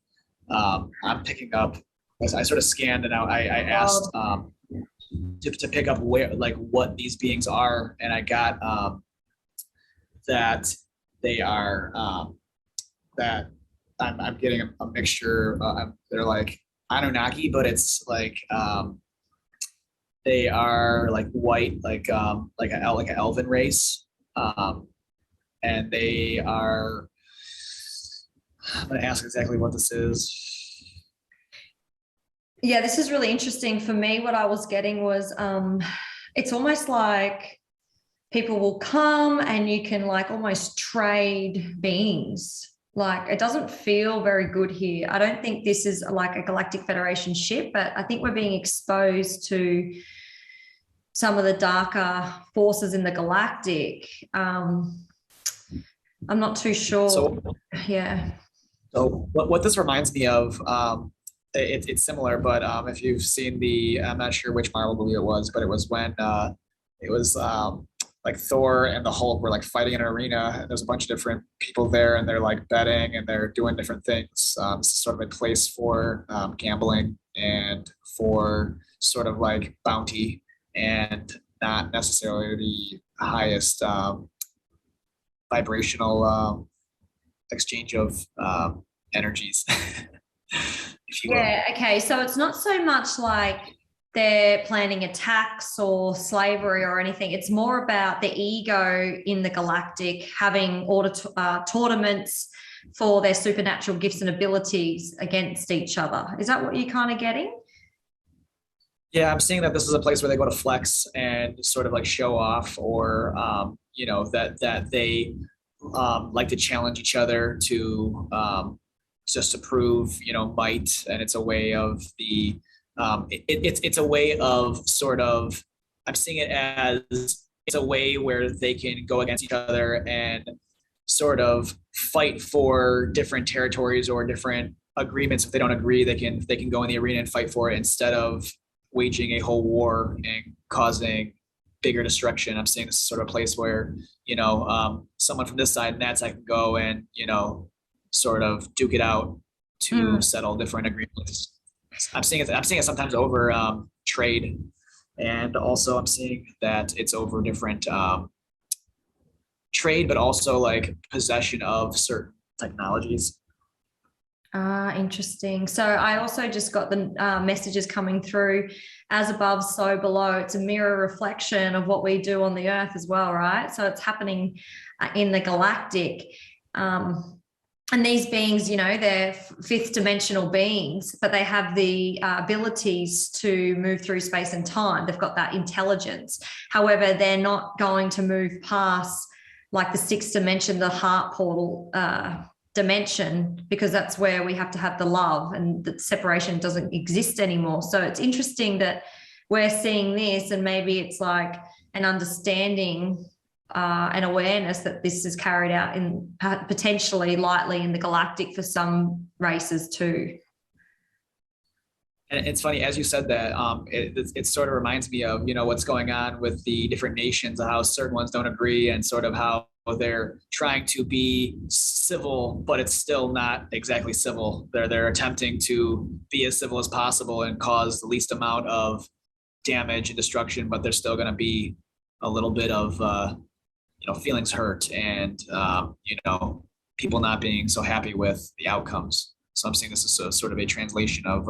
I'm picking up. I sort of scanned, and I asked to pick up where like what these beings are, and I got that they are that I'm getting a mixture. They're like Anunnaki, but it's like they are like white, like an elven race, and they are. I'm gonna ask exactly what this is. Yeah, this is really interesting for me. What I was getting was, it's almost like people will come and you can like almost trade beings. Like, it doesn't feel very good here. I don't think this is like a Galactic Federation ship, but I think we're being exposed to some of the darker forces in the galactic. I'm not too sure. So what this reminds me of, it's similar, but if you've seen I'm not sure which Marvel movie it was, but it was when it was like Thor and the Hulk were like fighting in an arena, and there's a bunch of different people there, and they're like betting and they're doing different things. It's sort of a place for gambling and for sort of like bounty, and not necessarily the highest vibrational exchange of energies. Yeah, okay. So it's not so much like they're planning attacks or slavery or anything. It's more about the ego in the galactic having tournaments for their supernatural gifts and abilities against each other. Is that what you're kind of getting? Yeah, I'm seeing that this is a place where they go to flex and sort of like show off, or that they like to challenge each other to just to prove might, and it's a way of the it's a way of sort of, I'm seeing it as it's a way where they can go against each other and sort of fight for different territories or different agreements. If they don't agree, they can go in the arena and fight for it, instead of waging a whole war and causing bigger destruction. I'm seeing this is sort of a place where someone from this side and that side can go and sort of duke it out to settle different agreements. I'm seeing it sometimes over trade, and also I'm seeing that it's over different trade, but also like possession of certain technologies. Interesting. So I also just got the messages coming through, as above, so below. It's a mirror reflection of what we do on the earth as well, right? So it's happening in the galactic. And these beings, they're fifth dimensional beings, but they have the abilities to move through space and time. They've got that intelligence. However, they're not going to move past like the sixth dimension, the heart portal dimension, because that's where we have to have the love, and the separation doesn't exist anymore. So it's interesting that we're seeing this, and maybe it's like an understanding and awareness that this is carried out in potentially lightly in the galactic for some races too. And it's funny, as you said that, it sort of reminds me of, what's going on with the different nations and how certain ones don't agree and sort of how they're trying to be civil, but it's still not exactly civil. They're attempting to be as civil as possible and cause the least amount of damage and destruction, but there's still going to be a little bit of, feelings hurt and, people not being so happy with the outcomes. So I'm seeing this as a sort of a translation of,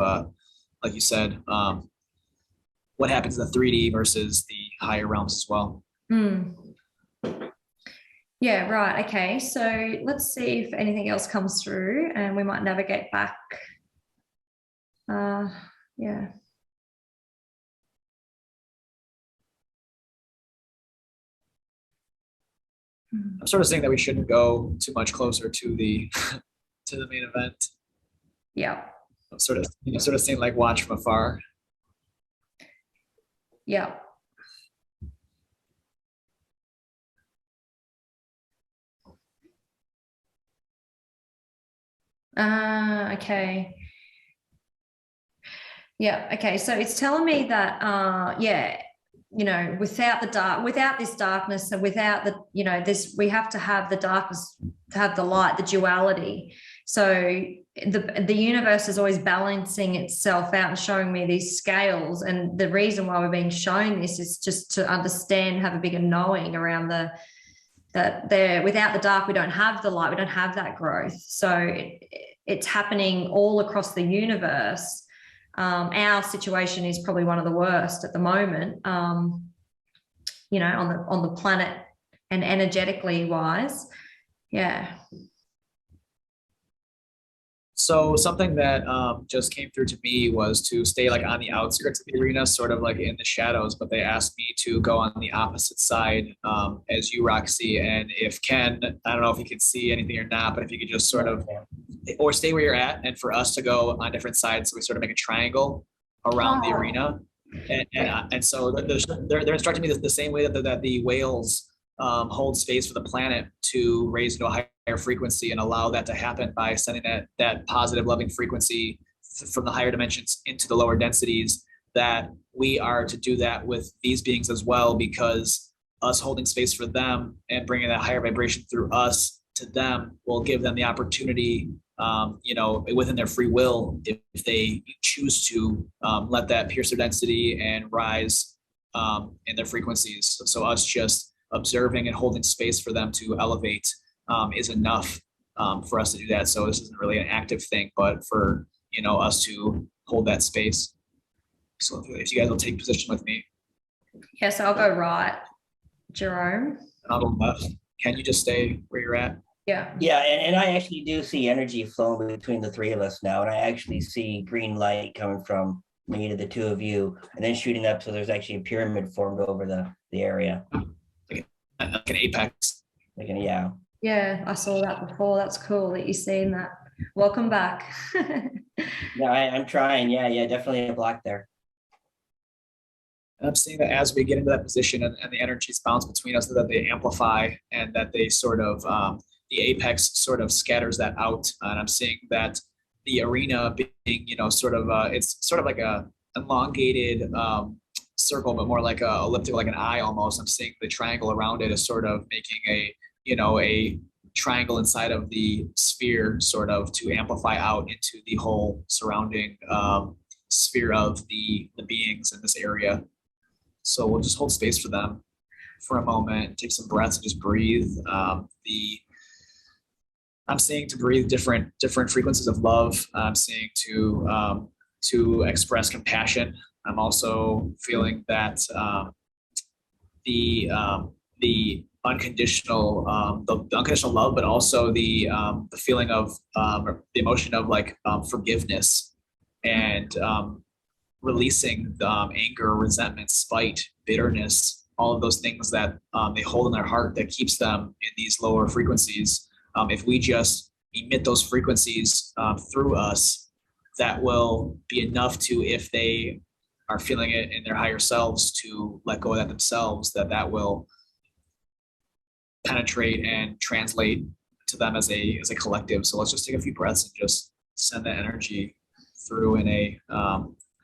like you said, what happens in the 3D versus the higher realms as well. Mm. Yeah, right. Okay. So let's see if anything else comes through and we might navigate back. Yeah. I'm sort of saying that we shouldn't go too much closer to the to the main event. Yeah. I'm sort of saying like watch from afar. Yeah. Okay. Yeah. Okay. So it's telling me that, without this darkness and without the, we have to have the darkness to have the light, the duality. So the universe is always balancing itself out and showing me these scales. And the reason why we're being shown this is just to understand, have a bigger knowing around that there, without the dark, we don't have the light, we don't have that growth. So it's happening all across the universe. Our situation is probably one of the worst at the moment, on the planet and energetically wise. Yeah. So something that just came through to me was to stay like on the outskirts of the arena, sort of like in the shadows, but they asked me to go on the opposite side as you, Roxy. And if Ken, I don't know if you can see anything or not, but if you could just sort of, or stay where you're at and for us to go on different sides. So we sort of make a triangle around the arena. And so they're instructing me the same way that the whales hold space for the planet to raise into a higher frequency and allow that to happen by sending that positive loving frequency from the higher dimensions into the lower densities, that we are to do that with these beings as well, because us holding space for them and bringing that higher vibration through us to them will give them the opportunity, within their free will, if they choose to let that pierce their density and rise in their frequencies. So us just observing and holding space for them to elevate is enough for us to do that. So this isn't really an active thing, but for us to hold that space. So if you guys will take position with me. Yes, I'll go right, Jerome. And I'll go left. Can you just stay where you're at? Yeah. Yeah, and I actually do see energy flowing between the three of us now, and I actually see green light coming from me to the two of you, and then shooting up. So there's actually a pyramid formed over the area. Like an apex. Yeah. Yeah, I saw that before. That's cool that you've seen that. Welcome back. Yeah, I'm trying. Yeah, definitely a block there. And I'm seeing that as we get into that position and the energies bounce between us, that they amplify and that they sort of, the apex sort of scatters that out. And I'm seeing that the arena being, it's sort of like a elongated circle, but more like a elliptical, like an eye almost. I'm seeing the triangle around it is sort of making a triangle inside of the sphere, sort of to amplify out into the whole surrounding sphere of the beings in this area. So we'll just hold space for them for a moment, take some breaths and just breathe. I'm seeing to breathe different frequencies of love. I'm seeing to express compassion. I'm also feeling that the unconditional the unconditional love, but also the feeling of the emotion of like forgiveness and releasing anger, resentment, spite, bitterness, all of those things that they hold in their heart that keeps them in these lower frequencies. If we just emit those frequencies through us, that will be enough to, if they are feeling it in their higher selves, to let go of that themselves, that will penetrate and translate to them as a collective. So let's just take a few breaths and just send that energy through in a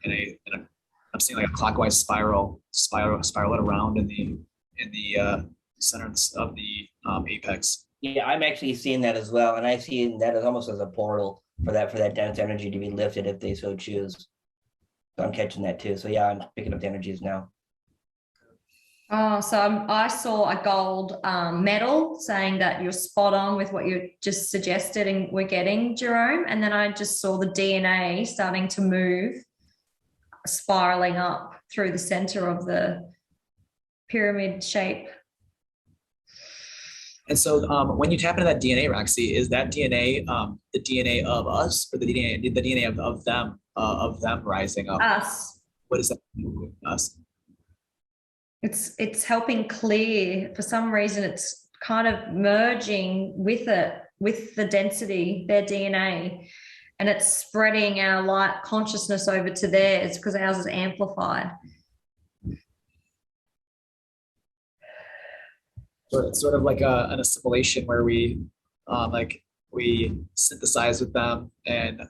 I'm seeing like a clockwise spiral it around in the center of the apex. Yeah, I'm actually seeing that as well, and I see that as almost as a portal for that dense energy to be lifted if they so choose. So I'm catching that too. So yeah, I'm picking up the energies now. Oh, so I saw a gold medal saying that you're spot on with what you just suggested and we're getting, Jerome. And then I just saw the DNA starting to move, spiraling up through the center of the pyramid shape. And so when you tap into that DNA, Roxy, is that DNA the DNA of us, or the DNA of them rising up? Us. What is that? Us. It's helping clear. For some reason, it's kind of merging with the density, their DNA, and it's spreading our light consciousness over to theirs because ours is amplified. So it's sort of like an assimilation where we synthesize with them, and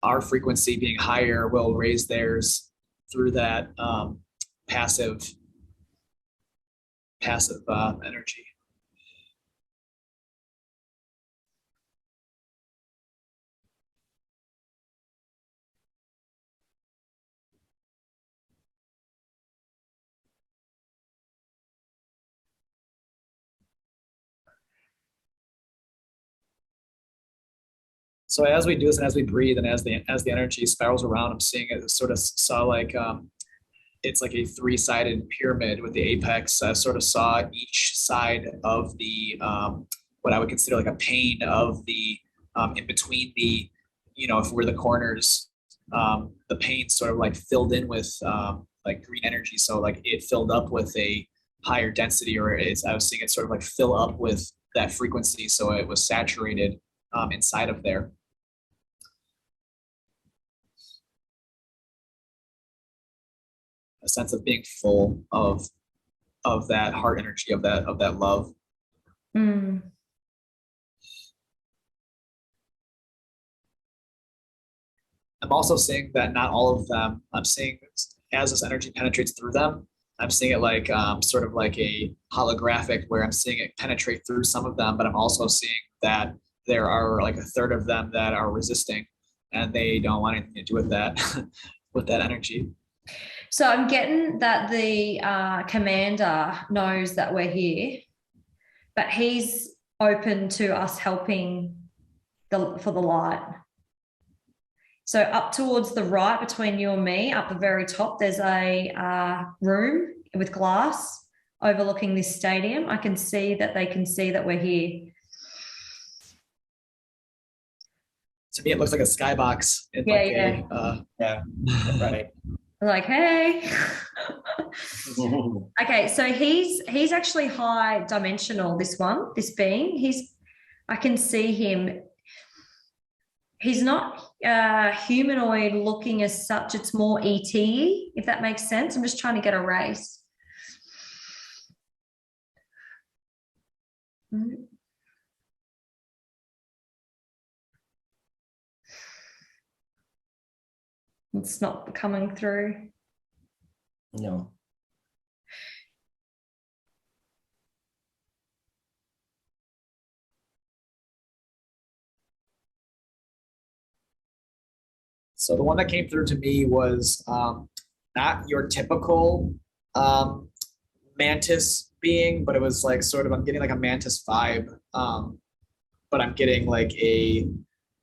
our frequency being higher will raise theirs through that passive energy. So as we do this and as we breathe and as the energy spirals around, I'm seeing it sort of saw like it's like a three-sided pyramid with the apex. I sort of saw each side of the what I would consider like a pane of the in between the, if we're the corners, the pane sort of like filled in with like green energy. So like it filled up with a higher density, or I was seeing it sort of like fill up with that frequency. So it was saturated inside of there. A sense of being full of that heart energy, of that love. Mm. I'm also seeing that not all of them, I'm seeing as this energy penetrates through them, I'm seeing it like sort of like a holographic, where I'm seeing it penetrate through some of them, but I'm also seeing that there are like a third of them that are resisting, and they don't want anything to do with that, with that energy. So I'm getting that the commander knows that we're here, but he's open to us helping for the light. So up towards the right between you and me, up the very top, there's a room with glass overlooking this stadium. I can see that they can see that we're here. To me, it looks like a skybox. Yeah. Right. Like, hey. Okay, so he's actually high dimensional, this being. I can see him. He's not humanoid looking as such. It's more ET-y, if that makes sense. I'm just trying to get a race. It's not coming through. No. So the one that came through to me was not your typical mantis being, but it was like sort of, I'm getting like a mantis vibe, but I'm getting like a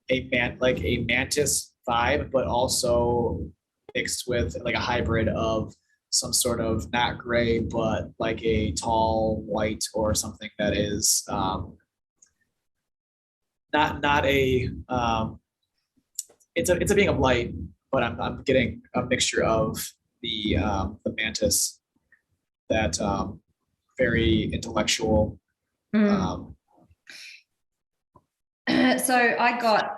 mantis vibe, but also mixed with like a hybrid of some sort of not gray, but like a tall white or something that is not a it's a being of light, but I'm getting a mixture of the mantis, that very intellectual. So I got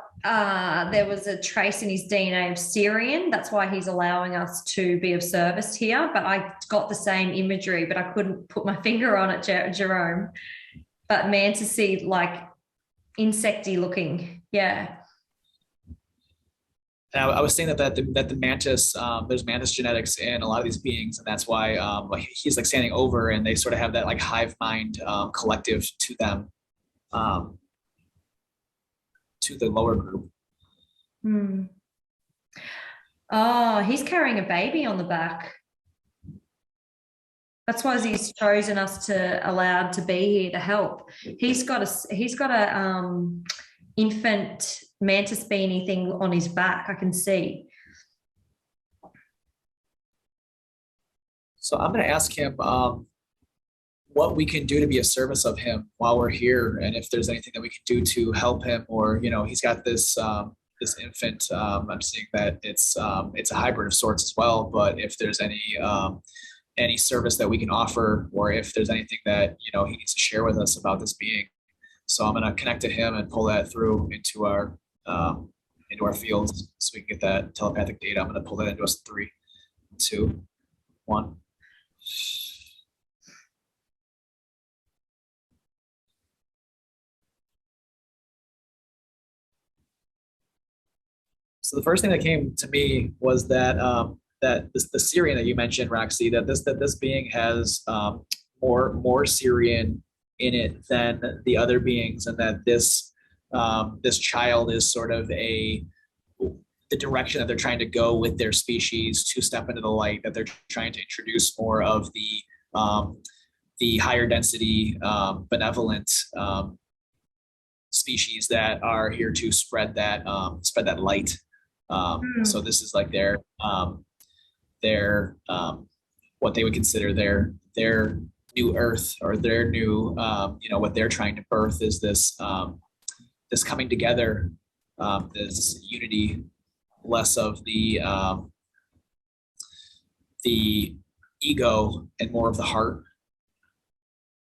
there was a trace in his DNA of Syrian. That's why he's allowing us to be of service here. But I got the same imagery, but I couldn't put my finger on it, Jerome. But mantisy, like insecty looking, yeah. I was saying that the mantis, there's mantis genetics in a lot of these beings, and that's why like he's like standing over, and they sort of have that like hive mind collective to them, um, to the lower group. Hmm. Oh, he's carrying a baby on the back. That's why he's chosen us to allowed to be here to help. He's got a infant mantis beanie thing on his back. I can see. So I'm going to ask him what we can do to be of service of him while we're here, and if there's anything that we can do to help him, or he's got this this infant. I'm seeing that it's a hybrid of sorts as well. But if there's any service that we can offer, or if there's anything that he needs to share with us about this being. So I'm going to connect to him and pull that through into our fields, so we can get that telepathic data. I'm going to pull that into us. 3, 2, 1. So the first thing that came to me was that the Syrian that you mentioned, Roxy, that this being has more Syrian in it than the other beings, and that this child is sort of the direction that they're trying to go with their species to step into the light, that they're trying to introduce more of the higher density benevolent species that are here to spread that light. So this is like their what they would consider their new earth, or their new what they're trying to birth is this coming together, this unity, less of the ego and more of the heart.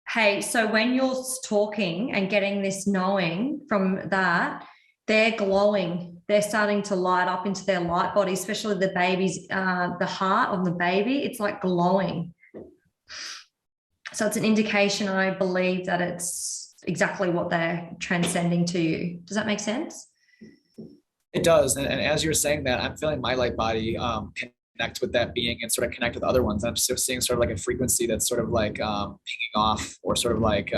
Hey, so when you're talking and getting this knowing from that, they're glowing. They're starting to light up into their light body, especially the baby's, the heart of the baby. It's like glowing. So it's an indication, I believe, that it's exactly what they're transcending to you. Does that make sense? It does. And as you're saying that, I'm feeling my light body connect with that being and sort of connect with other ones. I'm seeing sort of like a frequency that's sort of like pinging off, or sort of like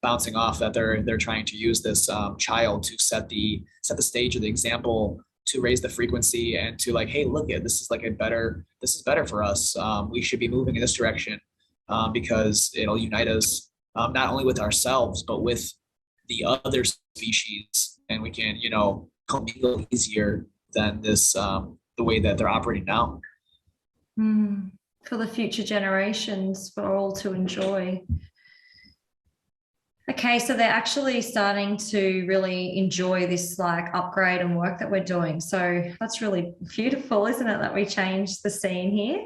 bouncing off, that they're trying to use this child to set the stage or the example, to raise the frequency, and to like, hey, look at this, this is better for us. We should be moving in this direction, because it'll unite us, not only with ourselves, but with the other species, and we can commingle easier than this the way that they're operating now. For the future generations, for all to enjoy. Okay, so they're actually starting to really enjoy this like upgrade and work that we're doing. So that's really beautiful, isn't it, that we changed the scene here?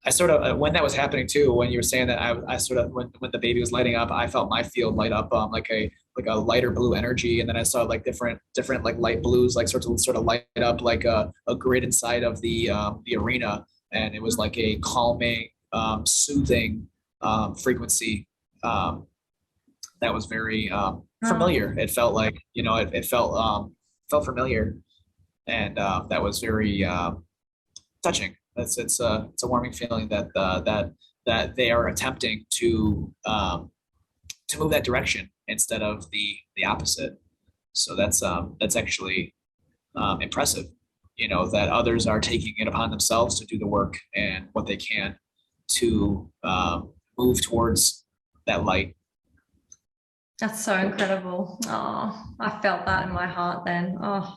I sort of, when that was happening too, when you were saying that, I sort of, when the baby was lighting up, I felt my field light up like a lighter blue energy. And then I saw like different like light blues, like sort of light up like a grid inside of the arena. And it was like a calming, soothing frequency that was very familiar. It felt like, it felt familiar. And that was very touching. It's a warming feeling that they are attempting to move that direction instead of the opposite. So that's actually impressive. That others are taking it upon themselves to do the work and what they can to move towards that light. That's so incredible. Oh, I felt that in my heart then. Oh.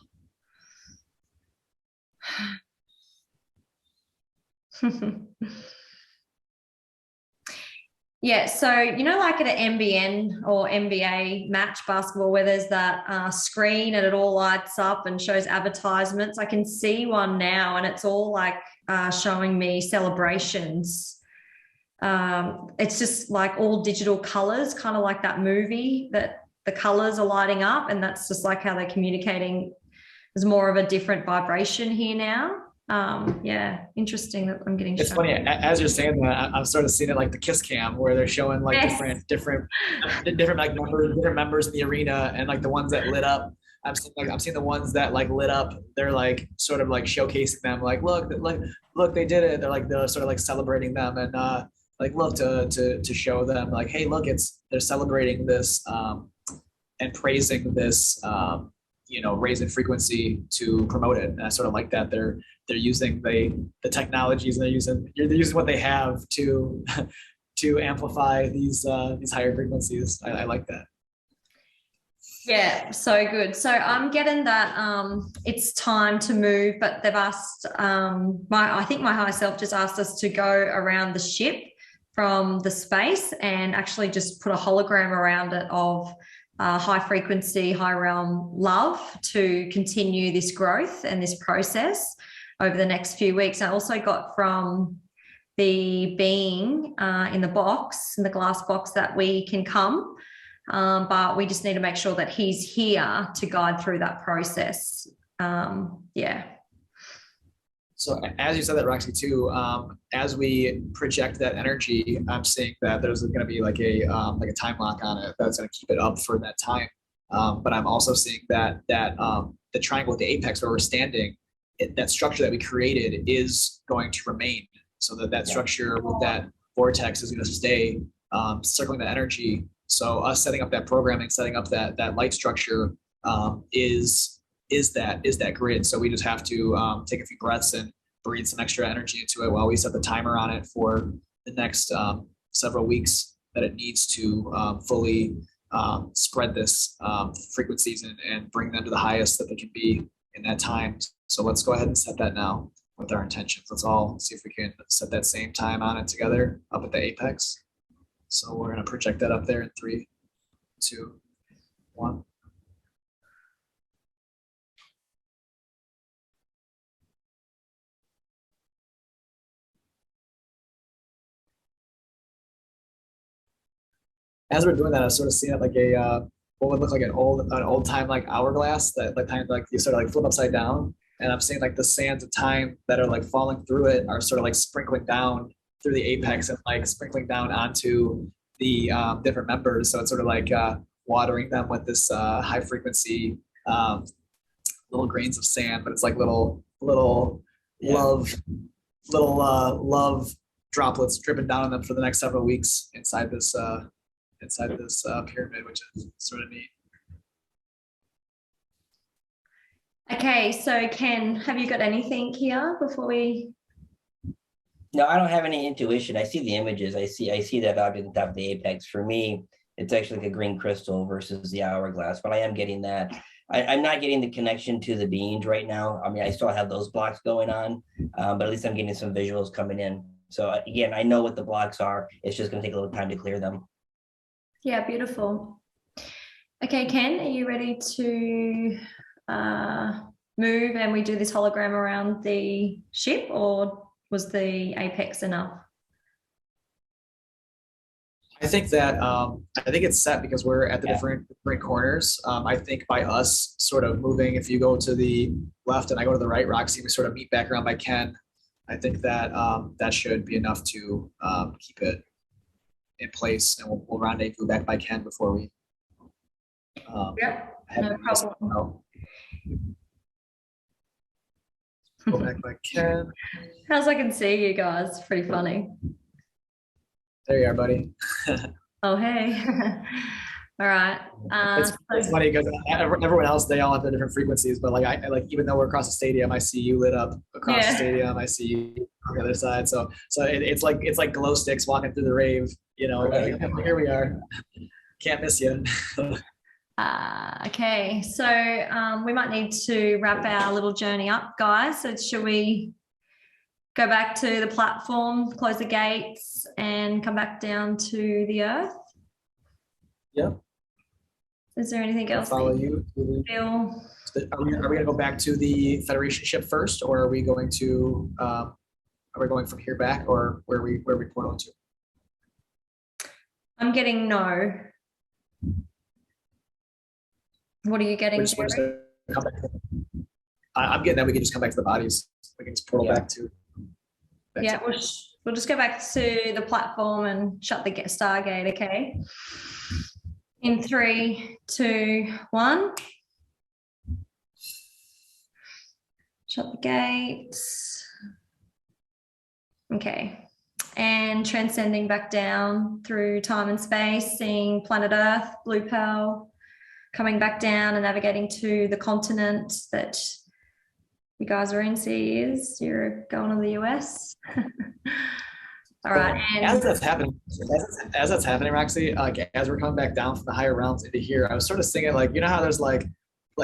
Yeah, so like at an NBN or NBA match basketball, where there's that screen and it all lights up and shows advertisements, I can see one now, and it's all like showing me celebrations. It's just like all digital colors, kind of like that movie that the colors are lighting up, and that's just like how they're communicating. There's more of a different vibration here now. Yeah, interesting that I'm getting it's funny as you're saying that. I'm sort of seeing it like the kiss cam, where they're showing like different like members in the arena, and like the ones that lit up I'm seeing the ones that like lit up. They're like sort of like showcasing them. Like, look, they did it. They're sort of like celebrating them and like look to show them like, hey, look, they're celebrating this and praising this raise in frequency to promote it. And I sort of like that they're using the technologies and they're using what they have to to amplify these higher frequencies. I like that. Yeah, so good. So I'm getting that it's time to move, but they've asked I think my higher self just asked us to go around the ship from the space and actually just put a hologram around it of high frequency, high realm love to continue this growth and this process over the next few weeks. I also got from the being in the glass box, that we can come. But we just need to make sure that he's here to guide through that process. Yeah. So as you said that, Roxy, too, as we project that energy, I'm seeing that there's going to be like a time lock on it that's going to keep it up for that time. But I'm also seeing that the triangle at the apex where we're standing, that structure that we created is going to remain. So that structure with that vortex is going to stay circling the energy. So us setting up that programming, setting up that light structure is that grid. So we just have to take a few breaths and breathe some extra energy into it while we set the timer on it for the next several weeks that it needs to fully spread this frequencies and bring them to the highest that they can be in that time. So let's go ahead and set that now with our intentions. Let's all see if we can set that same time on it together up at the apex. So we're going to project that up there in 3, 2, 1. As we're doing that, I was sort of seeing it like what would look like an old time like hourglass that like you sort of like flip upside down. And I'm seeing like the sands of time that are like falling through it are sort of like sprinkling down through the apex and like sprinkling down onto the different members. So it's sort of like watering them with this high frequency little grains of sand, but it's like little love droplets dripping down on them for the next several weeks inside this pyramid, which is sort of neat. Okay, so Ken, have you got anything here before we? No, I don't have any intuition. I see the images. I see that out at the top of the apex. For me, it's actually like a green crystal versus the hourglass, but I am getting that. I'm not getting the connection to the beings right now. I mean, I still have those blocks going on, but at least I'm getting some visuals coming in. So again, I know what the blocks are. It's just going to take a little time to clear them. Yeah, beautiful. Okay, Ken, are you ready to move and we do this hologram around the ship, or was the apex enough? I think it's set because we're at the different corners. I think by us sort of moving, if you go to the left and I go to the right, Roxy, we sort of meet back around by Ken. I think that that should be enough to keep it in place, and we'll rendezvous back by Ken before we. No problem. Go back by Ken. How's I can see you guys? Pretty funny. There you are, buddy. Oh, hey. All right. It's funny because everyone else, they all have their different frequencies, but like I like, even though we're across the stadium, I see you lit up across the stadium. I see you on the other side. So it's like glow sticks walking through the rave. You know, like, here we are. Can't miss you. Okay, so we might need to wrap our little journey up, guys. So should we go back to the platform, close the gates, and come back down to the earth? Yeah. Is there anything else? Follow you. Feel? Are we going to go back to the Federation ship first, or are we going to? Are we going from here back, or where we portal to? I'm getting no. What are you getting? I'm getting that we can just come back to the bodies. We can just portal back to. We'll just go back to the platform and shut the Stargate. Okay. In 3, 2, 1. Shut the gates. Okay. And transcending back down through time and space, seeing planet Earth, blue pearl, coming back down and navigating to the continent that you guys are in, CEs. You're going to the US. All right. And as that's happening, Roxy, like as we're coming back down from the higher realms into here, I was sort of thinking, like, you know how there's like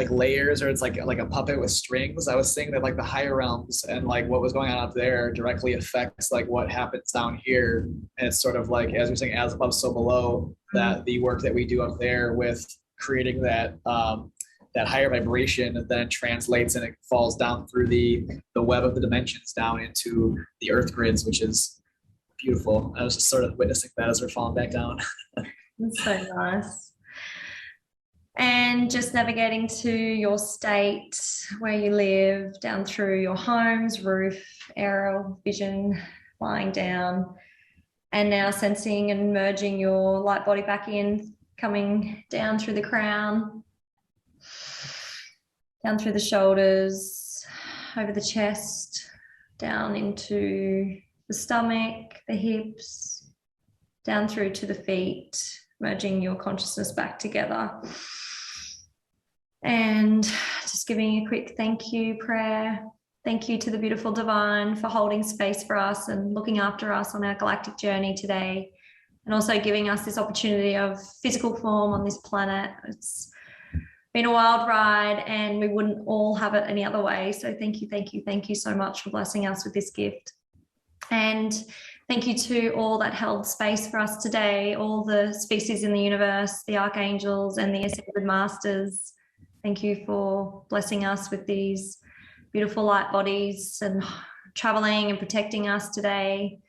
layers, or it's like a puppet with strings. I was thinking that like the higher realms and like what was going on up there directly affects like what happens down here. And it's sort of like, as you're saying, as above, so below, that the work that we do up there with creating that that higher vibration then translates and it falls down through the web of the dimensions down into the earth grids, which is beautiful. I was just sort of witnessing that as we're falling back down. That's so nice. And just navigating to your state, where you live, down through your homes, roof, aerial vision, lying down, and now sensing and merging your light body back in, coming down through the crown, down through the shoulders, over the chest, down into the stomach, the hips, down through to the feet, merging your consciousness back together. And just giving a quick thank you prayer. Thank you to the beautiful divine for holding space for us and looking after us on our galactic journey today, and also giving us this opportunity of physical form on this planet. It's been a wild ride and we wouldn't all have it any other way. So thank you so much for blessing us with this gift. And thank you to all that held space for us today, all the species in the universe, the archangels and the ascended masters. Thank you for blessing us with these beautiful light bodies and traveling and protecting us today.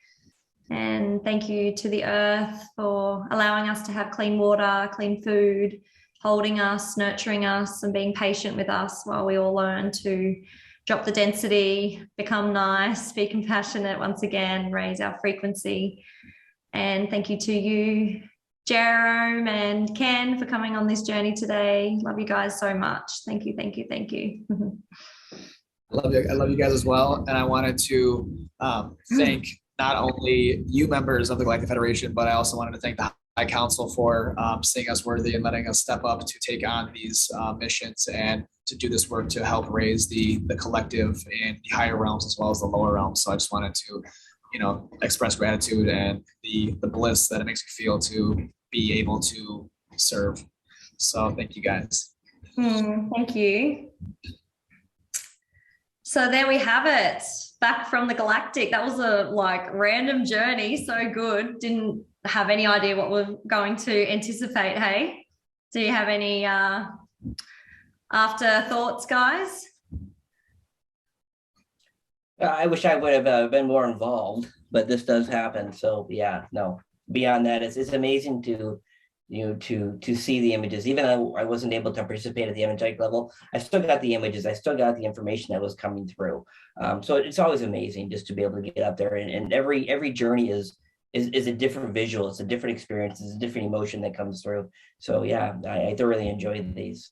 And thank you to the earth for allowing us to have clean water, clean food, holding us, nurturing us, and being patient with us while we all learn to drop the density, become nice, be compassionate once again, raise our frequency. And thank you to you, Jerome and Ken, for coming on this journey today. Love you guys so much. Thank you. I love you guys as well. And I wanted to thank not only you members of the Galactic Federation, but I also wanted to thank the High Council for seeing us worthy and letting us step up to take on these missions and to do this work to help raise the collective in the higher realms as well as the lower realms. So I just wanted to, express gratitude and the bliss that it makes me feel to be able to serve. So thank you guys. Thank you. So there we have it, back from the Galactic. That was a random journey. So good. Didn't have any idea what we're going to anticipate. Hey, do you have any afterthoughts, guys? I wish I would have been more involved, but this does happen. So yeah, no, beyond that, it's amazing to see the images. Even though I wasn't able to participate at the energetic level, I still got the images. I still got the information that was coming through. So it's always amazing just to be able to get up there, and every journey is a different visual. It's a different experience. It's a different emotion that comes through. So yeah, I thoroughly enjoyed these.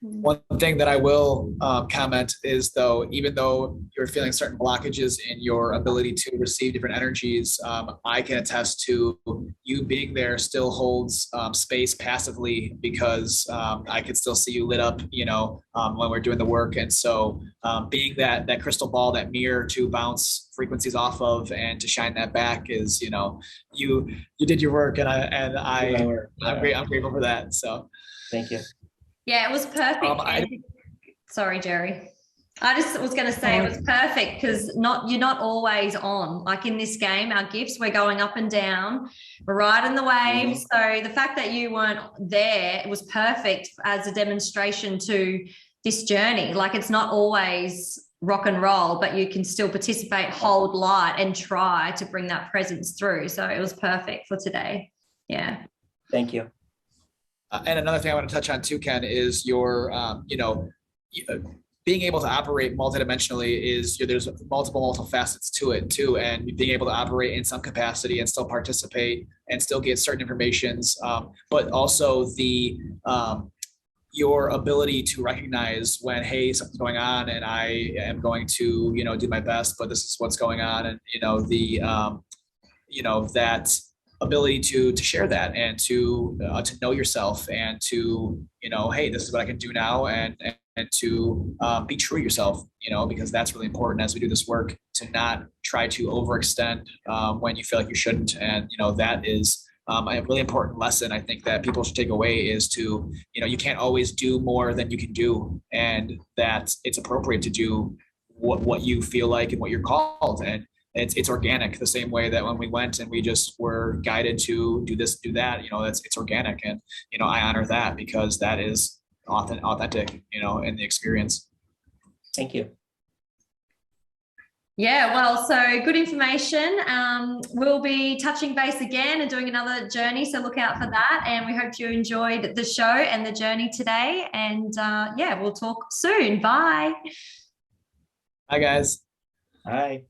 One thing that I will comment is, though, even though you're feeling certain blockages in your ability to receive different energies, I can attest to you being there still holds space passively, because I could still see you lit up, when we're doing the work. And so being that crystal ball, that mirror to bounce frequencies off of and to shine that back is, you did your work, and I'm grateful for that. So thank you. Yeah, it was perfect. Sorry, Jerry. I just was going to say it was perfect because you're not always on. Like in this game, our gifts, we're going up and down, we're riding the waves. So the fact that you weren't there, it was perfect as a demonstration to this journey. Like it's not always rock and roll, but you can still participate, hold light, and try to bring that presence through. So it was perfect for today. Yeah. Thank you. And another thing I want to touch on too, Ken, is your, being able to operate multidimensionally is there's multiple facets to it too. And being able to operate in some capacity and still participate and still get certain informations, but also the your ability to recognize when, hey, something's going on and I am going to, do my best, but this is what's going on. And, that ability to share that and to know yourself and to, hey, this is what I can do now. And to be true to yourself, because that's really important as we do this work, to not try to overextend when you feel like you shouldn't. And, that is a really important lesson I think that people should take away, is to, you can't always do more than you can do, and that it's appropriate to do what you feel like and what you're called. And it's organic, the same way that when we went and we just were guided to do this, do that, it's organic. And, I honor that, because that is authentic, in the experience. Thank you. Yeah, well, so good information. We'll be touching base again and doing another journey, so look out for that. And we hope you enjoyed the show and the journey today. And we'll talk soon. Bye. Hi, guys. Bye.